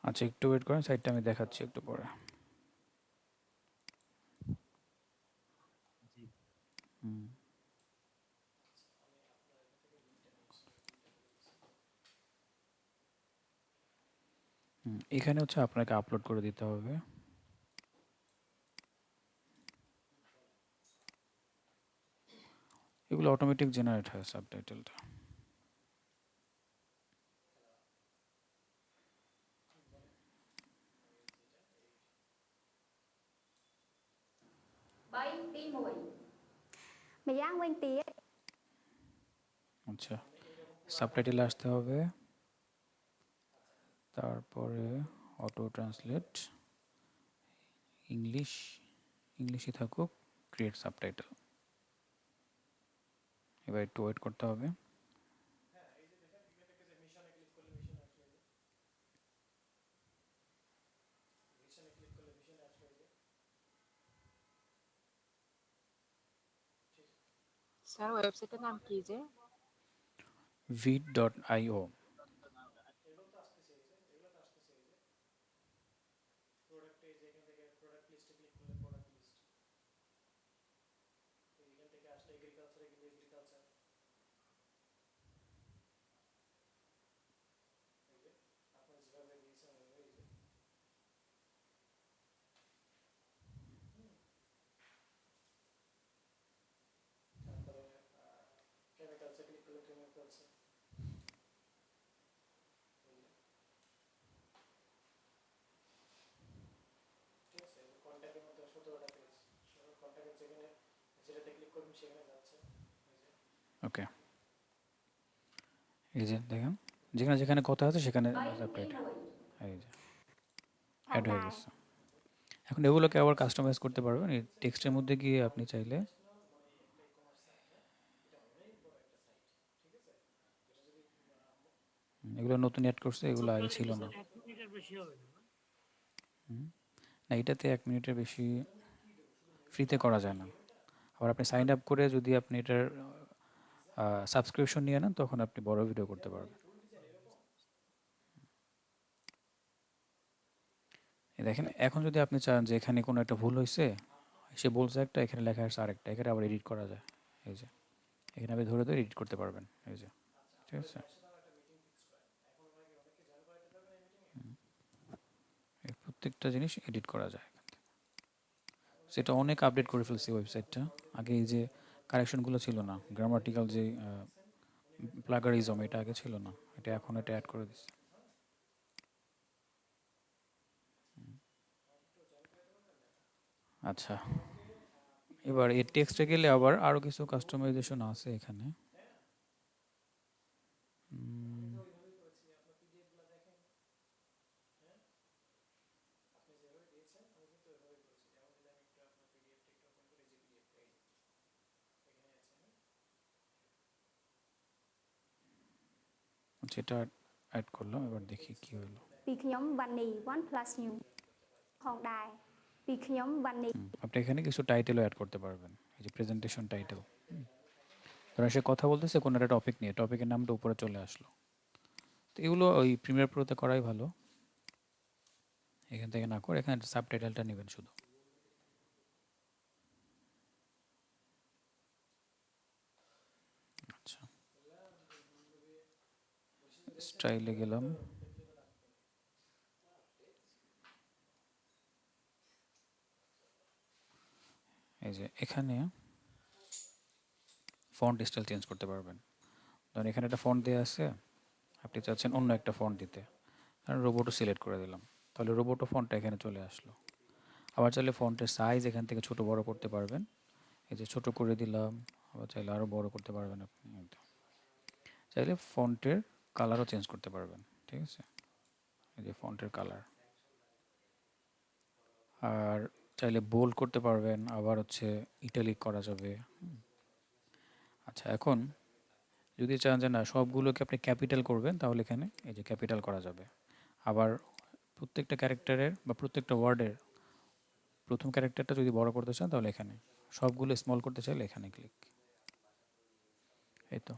আচ্ছা একটু ওয়েট করেন, সাইটটা আমি দেখাচ্ছি একটু পরে। হুম এখানে হচ্ছে আপনাকে আপলোড করে দিতে হবে। এগুলো অটোমেটিক জেনারেট হয় সাবটাইটেলটা।ម្យ៉ាងវិញទៀត আচ্ছা, সাবটাইটেল আসতে হবে, তারপরে অটো ট্রান্সলেট, ইংলিশ, ইংলিশই থাকুক, ক্রিয়েট সাবটাইটেল। এবার একটু ওয়েট করতে হবে। স্যার ওয়েবসাইটের নাম কি যে? vid.io। ওকে, এই যে দেখেন যেখানে যেখানে কথা আছে সেখানে সাবটাইটেল এই যে ផង অ্যাড হয়ে ដែរ গেছে। এখন এগুলোকে আবার কাস্টমাইজ করতে পারবেন এই টেক্সটের মধ্যে গিয়ে আপনি চাইলে এগুলো নতুন অ্যাড করছে, এগুলো আগে টোটালি ছিল কি না। স্যার 1 মিনিটের বেশি হবে না? না, এটাতে 1 মিনিটের বেশি ফ্রিতে করা যায় না। আবার আপনি সাইন আপ করে যদি আপনি এটার সাবস্ক্রিপশন নিয়ে নেন তখন আপনি বড় ভিডিও করতে পারবেন। এই দেখেন এখন যদি আপনি চান যে এখানে কোনো একটা ভুল হয়েছে, সে বলছে একটা, এখানে লেখা আছে আরেকটা, এখানে আবার এডিট করা যায়। এই যে এখানে আপনি ধরে ধরে এডিট করতে পারবেন। এই যে ঠিক আছে, এই প্রত্যেকটা জিনিস এডিট করা যায়। সেটা অনেক আপডেট করে ফেলছি ওয়েবসাইটটা। আগে এই যে কারেকশনগুলো ছিল না, গ্রামাটিক্যাল যে প্লাগারিজম, এটা আগে ছিল না, এটা এখন এটা অ্যাড করে দিচ্ছে। আচ্ছা, এবার এই টেক্সটে গেলে আবার আরও কিছু কাস্টমাইজেশন আছে এখানে। যেটা অ্যাড করলাম, এবার দেখি কি হলো। ពីខ្ញុំវ៉ានី OnePlus New ផងដែរពីខ្ញុំវ៉ានី আপনি এখানে কিছু টাইটেলও অ্যাড করতে পারবেন, এই যে প্রেজেন্টেশন টাইটেল। ধরেন সে কথা বলতেছে কোনো একটা টপিক নিয়ে, টপিকের নামটা উপরে চলে আসলো। তো এগুলো ওই প্রিমিয়ার প্রোতে করাই ভালো, এখান থেকে না করে এখানে সাবটাইটেলটা নেবেন শুধু। আচ্ছা, স্টাইলে গেলাম, এই যে এখানে ফন্ট স্টাইল চেঞ্জ করতে পারবেন। ধরেন এখানে একটা ফন্ট দেওয়া আছে, আপনি চাচ্ছেন অন্য একটা ফন্ট দিতে, কারণ রোবটও সিলেক্ট করে দিলাম, তাহলে রোবটও ফন্টটা এখানে চলে আসলো। আবার চাইলে ফন্টের সাইজ এখান থেকে ছোট বড় করতে পারবেন, এই যে ছোট করে দিলাম, আবার চাইলে আরও বড় করতে পারবেন আপনি। চাইলে ফন্টের কালারও চেঞ্জ করতে পারবেন, ঠিক আছে, এই যে ফন্টের কালার। আর চাইলে বোল্ড করতে পারবেন, আবার হচ্ছে ইটালিক করা যাবে। আচ্ছা, এখন যদি চান যে না সবগুলোকে আপনি ক্যাপিটাল করবেন, তাহলে এখানে এই যে ক্যাপিটাল করা যাবে। আবার প্রত্যেকটা ক্যারেক্টারের বা প্রত্যেকটা ওয়ার্ডের প্রথম ক্যারেক্টারটা যদি বড় করতে চান, তাহলে এখানে, সবগুলো স্মল করতে চাইলে এখানে ক্লিক। এই তো,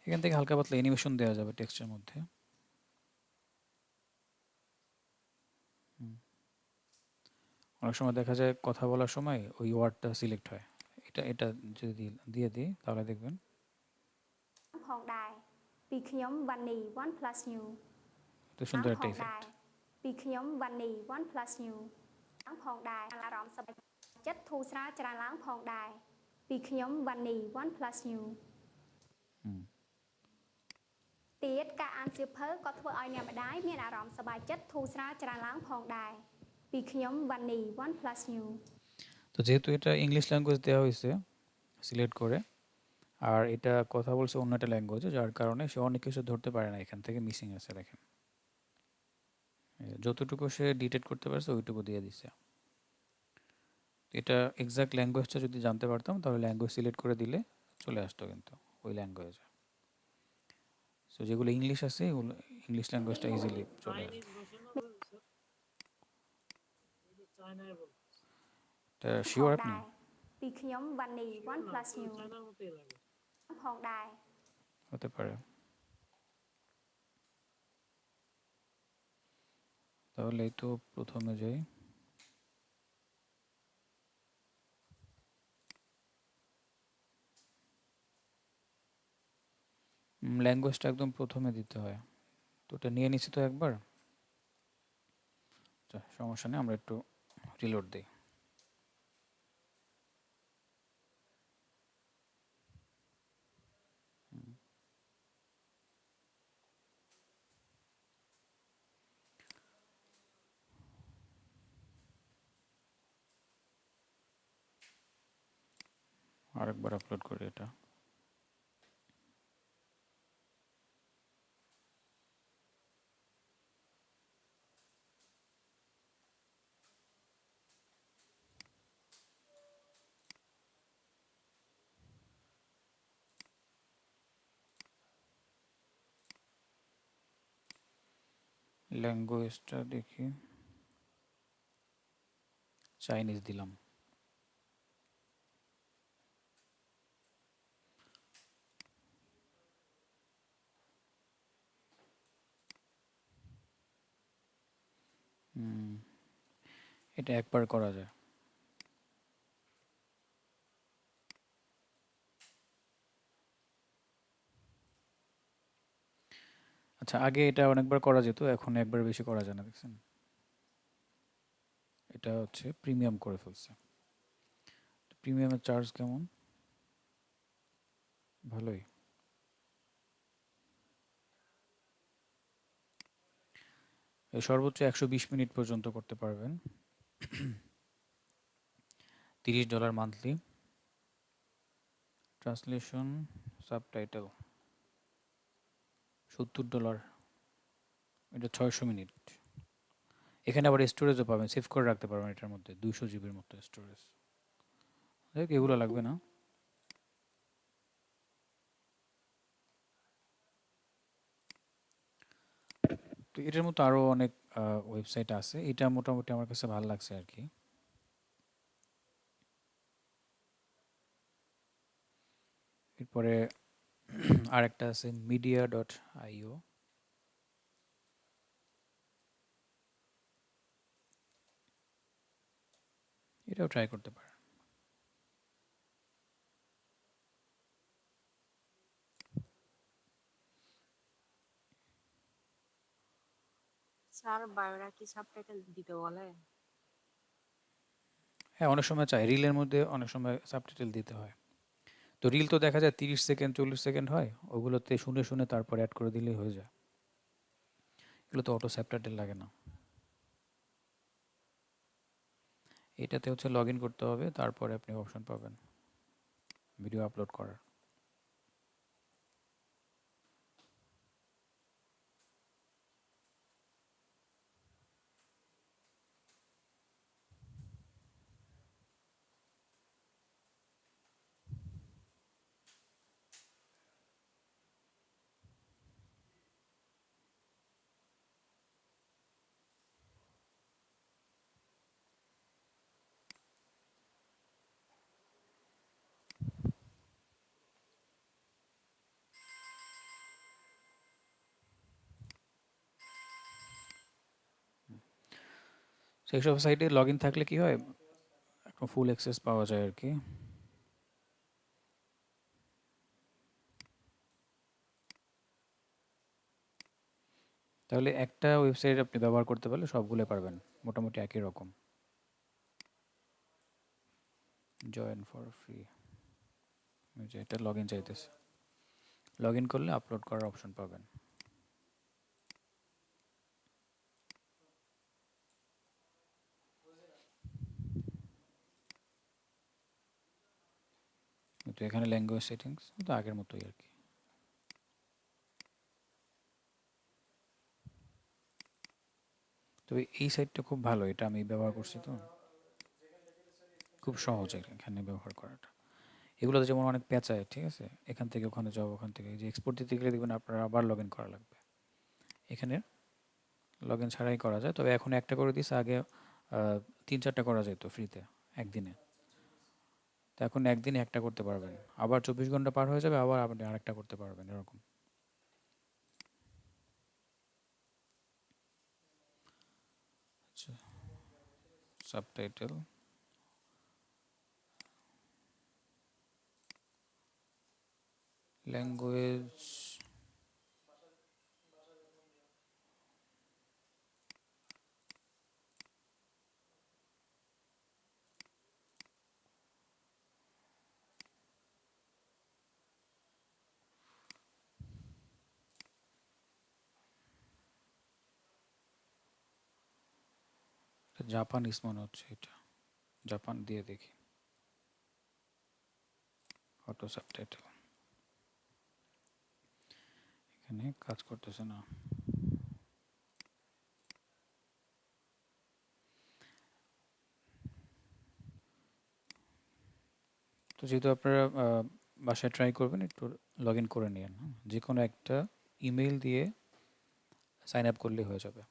এখান থেকে হালকা পাতলা অ্যানিমেশন দেওয়া যাবে টেক্সটের মধ্যে। অনেক সময় দেখা যায় কথা বলার সময় ওই ওয়ার্ডটা সিলেক্ট হয়, এটা এটা যদি দিয়ে দিই তাহলে দেখবেন ផងដែរពីខ្ញុំវ៉ានី OnePlus New তো সুন্দর ផ একটা ងដែ effect. រពីខ្ញុំវ៉ានី OnePlus New ផងដែរអារម្មណ៍សប្បាយចិត្តធូរស្រាលច្រើនឡើងផងដែរពីខ្ញុំវ៉ានី OnePlus New ទៀតការអានសៀវភៅក៏ធ្វើឲ្យអ្នកម្ដាយមានអារម្មណ៍សប្បាយចិត្តធូរស្រាលច្រើនឡើងផងដែរពីខ្ញុំវ៉ានី OnePlus New। তো যেহেতু এটা ইংলিশ ল্যাঙ্গুয়েজ দেওয়া হয়েছে সিলেক্ট করে, আর এটা কথা বলছে অন্য একটা ল্যাঙ্গুয়েজে, যার কারণে সে অনেক কিছু ধরতে পারে না, এখান থেকে মিসিং আছে দেখেন। যতটুকু সে ডিটেক্ট করতে পারছে ওইটুকু দিয়ে দিছে। এটা এক্সাক্ট ল্যাঙ্গুয়েজটা যদি জানতে পারতাম তাহলে ল্যাঙ্গুয়েজ সিলেক্ট করে দিলে চলে আসতো কিন্তু ওই ল্যাঙ্গুয়েজে। সো যেগুলো ইংলিশ আছে এগুলো ইংলিশ ল্যাঙ্গুয়েজটা ইজিলি চলে আসবে। চাইনিজ ভাষা না স্যার? এটা চায়নায় বলতেছে। তা ផង শিওর আপনি? ដែរពី ពីខ្ញុំវ៉ានី Sure one না, plus তো new জানার মতোই লাগে। ផងដែរ হতে পারে। তাহলে এই তো প্রথমে যাই। ল্যাঙ্গুয়েজটা একদম প্রথমে দিতে হয়। তো ওটা নিয়ে নিছি তো একবার। আচ্ছা, সমস্যা নেই, আমরা একটু রিলোড দিই। আরেকবার আপলোড করি এটা। ল্যাঙ্গুয়েজটা দেখি, চাইনিজ দিলাম। এটা একবার করা যায়। আচ্ছা, আগে এটা অনেকবার করা যেত, এখন একবার বেশি করা যায় না, দেখছেন? এটা হচ্ছে প্রিমিয়াম করে ফেলছে। প্রিমিয়ামের চার্জ কেমন? ভালোই। সর্বোচ্চ 120 মিনিট পর্যন্ত করতে পারবেন। $30 মান্থলি। ট্রান্সলেশন, সাবটাইটেল $70, এটা 600 মিনিট। এখানে আবার স্টোরেজও পাবেন, সেভ করে রাখতে পারবেন এটার মধ্যে 200 জিবির মতো স্টোরেজ। দেখ, এগুলো লাগবে না। তো এটার মতো আরও অনেক ওয়েবসাইট আছে, এটা মোটামুটি আমার কাছে ভালো লাগছে আর কি। এরপরে আরেকটা আছে media.io, এটাও ট্রাই করতে পারেন। স্যার বায়োরা কি সাবটাইটেল দিতে বলে? হ্যাঁ, অনেক সময় চাই, রিলের মধ্যে অনেক সময় সাবটাইটেল দিতে হয়। তো রিল তো দেখা যায় 30 সেকেন্ড 40 সেকেন্ড হয়, ওগুলোতে শুনে শুনে তারপর অ্যাড করে দিলেই হয়ে যায়। এগুলো তো অটো সাবটাইটেল লাগে না। এটাতে হচ্ছে লগ ইন করতে হবে, তারপরে আপনি অপশন পাবেন ভিডিও আপলোড করার। সেইসব সাইটে লগ ইন থাকলে কি হয়, একটা ফুল অ্যাক্সেস পাওয়া যায় আর কি। তাহলে একটা ওয়েবসাইট আপনি ব্যবহার করতে পারলে সবগুলো পারবেন, মোটামুটি একই রকম। জয়েন ফর ফ্রি, এটা লগ ইন চাইতেছে। লগ ইন করলে আপলোড করার অপশন পাবেন। তো এখানে ল্যাঙ্গুয়েজ সেটিংস তো আগের মতোই আর কি। তবে এই সাইটটা খুব ভালো, এটা আমি ব্যবহার করছি, তো খুব সহজ এখানে ব্যবহার করাটা। এগুলোতে যেমন অনেক পেঁচায়, ঠিক আছে, এখান থেকে ওখানে যাও, ওখান থেকে যে এক্সপোর্ট দিতে গেলে দেখবেন আপনার আবার লগ ইন করা লাগবে। এখানে লগ ইন ছাড়াই করা যায়, তবে এখন একটা করে দিচ্ছে, আগে 3-4টা করা যেত ফ্রিতে একদিনে। তো এখন একদিনে একটা করতে পারবেন, আবার 24 ঘন্টা পার হয়ে যাবে, আবার আপনি আরেকটা করতে পারবেন এরকম। আচ্ছা, সাবটাইটেল, ল্যাঙ্গুয়েজ, জাপানিজ মনে হচ্ছে এটা, জাপান দিয়ে দেখি, অটো সাবটাইটেল, এখানে কাজ করতেছে না। তো যেহেতু আপনারা বাসায় ট্রাই করবেন, একটু লগ ইন করে নিন, যে কোনো একটা ইমেল দিয়ে সাইন আপ করলেই হয়ে যাবে,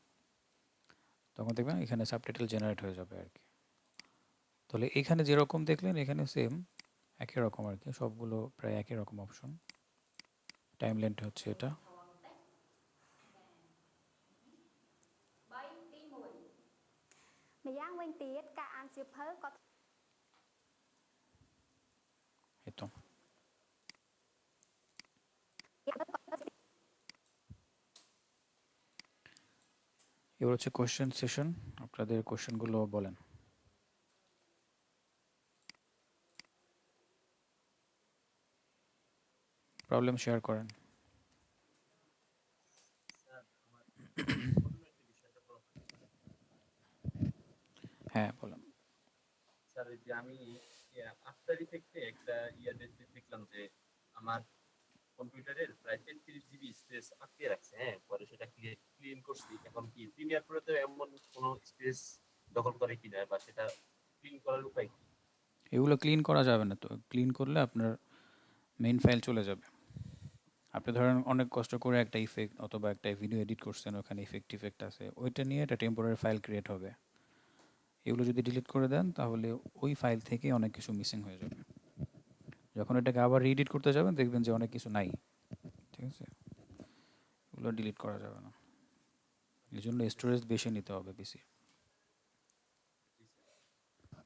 তখন দেখবেন এখানে সাবটাইটেল জেনারেট হয়ে যাবে আর কি। তাহলে এখানে যেরকম দেখলেন এখানে সেম একই রকম আর কি, সবগুলো প্রায় একই রকম অপশন। টাইম লেন্থ হচ্ছে এটা,ម្យ៉ាងវិញទៀតការអានសៀវភៅក៏ এই তো। এবার হচ্ছে কোশ্চেন সেশন, আপনাদের কোশ্চেনগুলো বলেন। প্রবলেম শেয়ার করেন। হ্যাঁ বলেন। স্যার এই যে আমি আফটার ইফেক্টে একটা দেখলাম যে আমার কম্পিউটারের প্রায় 33 জিবি স্পেস আটকে রাখছে, হ্যাঁ পরে সেটা ক্লিন করছি। এখন কি প্রিমিয়ার প্রোতে এমন কোনো স্পেস দখল করে কিনা, বা সেটা ক্লিন করার উপায় কি? এগুলো ক্লিন করা যাবে না, তো ক্লিন করলে আপনার মেইন ফাইল চলে যাবে। আপনি ধরেন অনেক কষ্ট করে একটা ইফেক্ট অথবা একটা ভিডিও এডিট করছেন, ওখানে ইফেক্ট আছে, ওইটা নিয়ে একটা টেম্পোরারি ফাইল ক্রিয়েট হবে। এগুলো যদি ডিলিট করে দেন তাহলে ওই ফাইল থেকে অনেক কিছু মিসিং হয়ে যাবে। যখন এটাকে আবার রিএডিট করতে যাবেন দেখবেন যে অনেক কিছু নাই, ঠিক আছে? এগুলো ডিলিট করা যাবে না, এই জন্য স্টোরেজ বেশি নিতে হবে পিসি।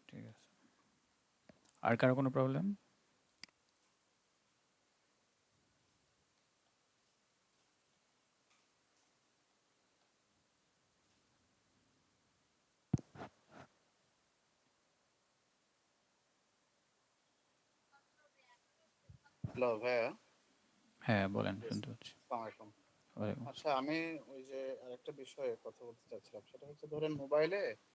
ঠিক আছে, আর কারো কোনো প্রবলেম? হ্যালো ভাইয়া। হ্যাঁ বলেন, Yes, শুনতে পাচ্ছি। আসসালামু আলাইকুম। ওয়ালাইকুম আচ্ছা, আসসালাম। আমি ওই যে আরেকটা বিষয়ে কথা বলতে চাচ্ছিলাম, সেটা হচ্ছে ধরেন মোবাইলে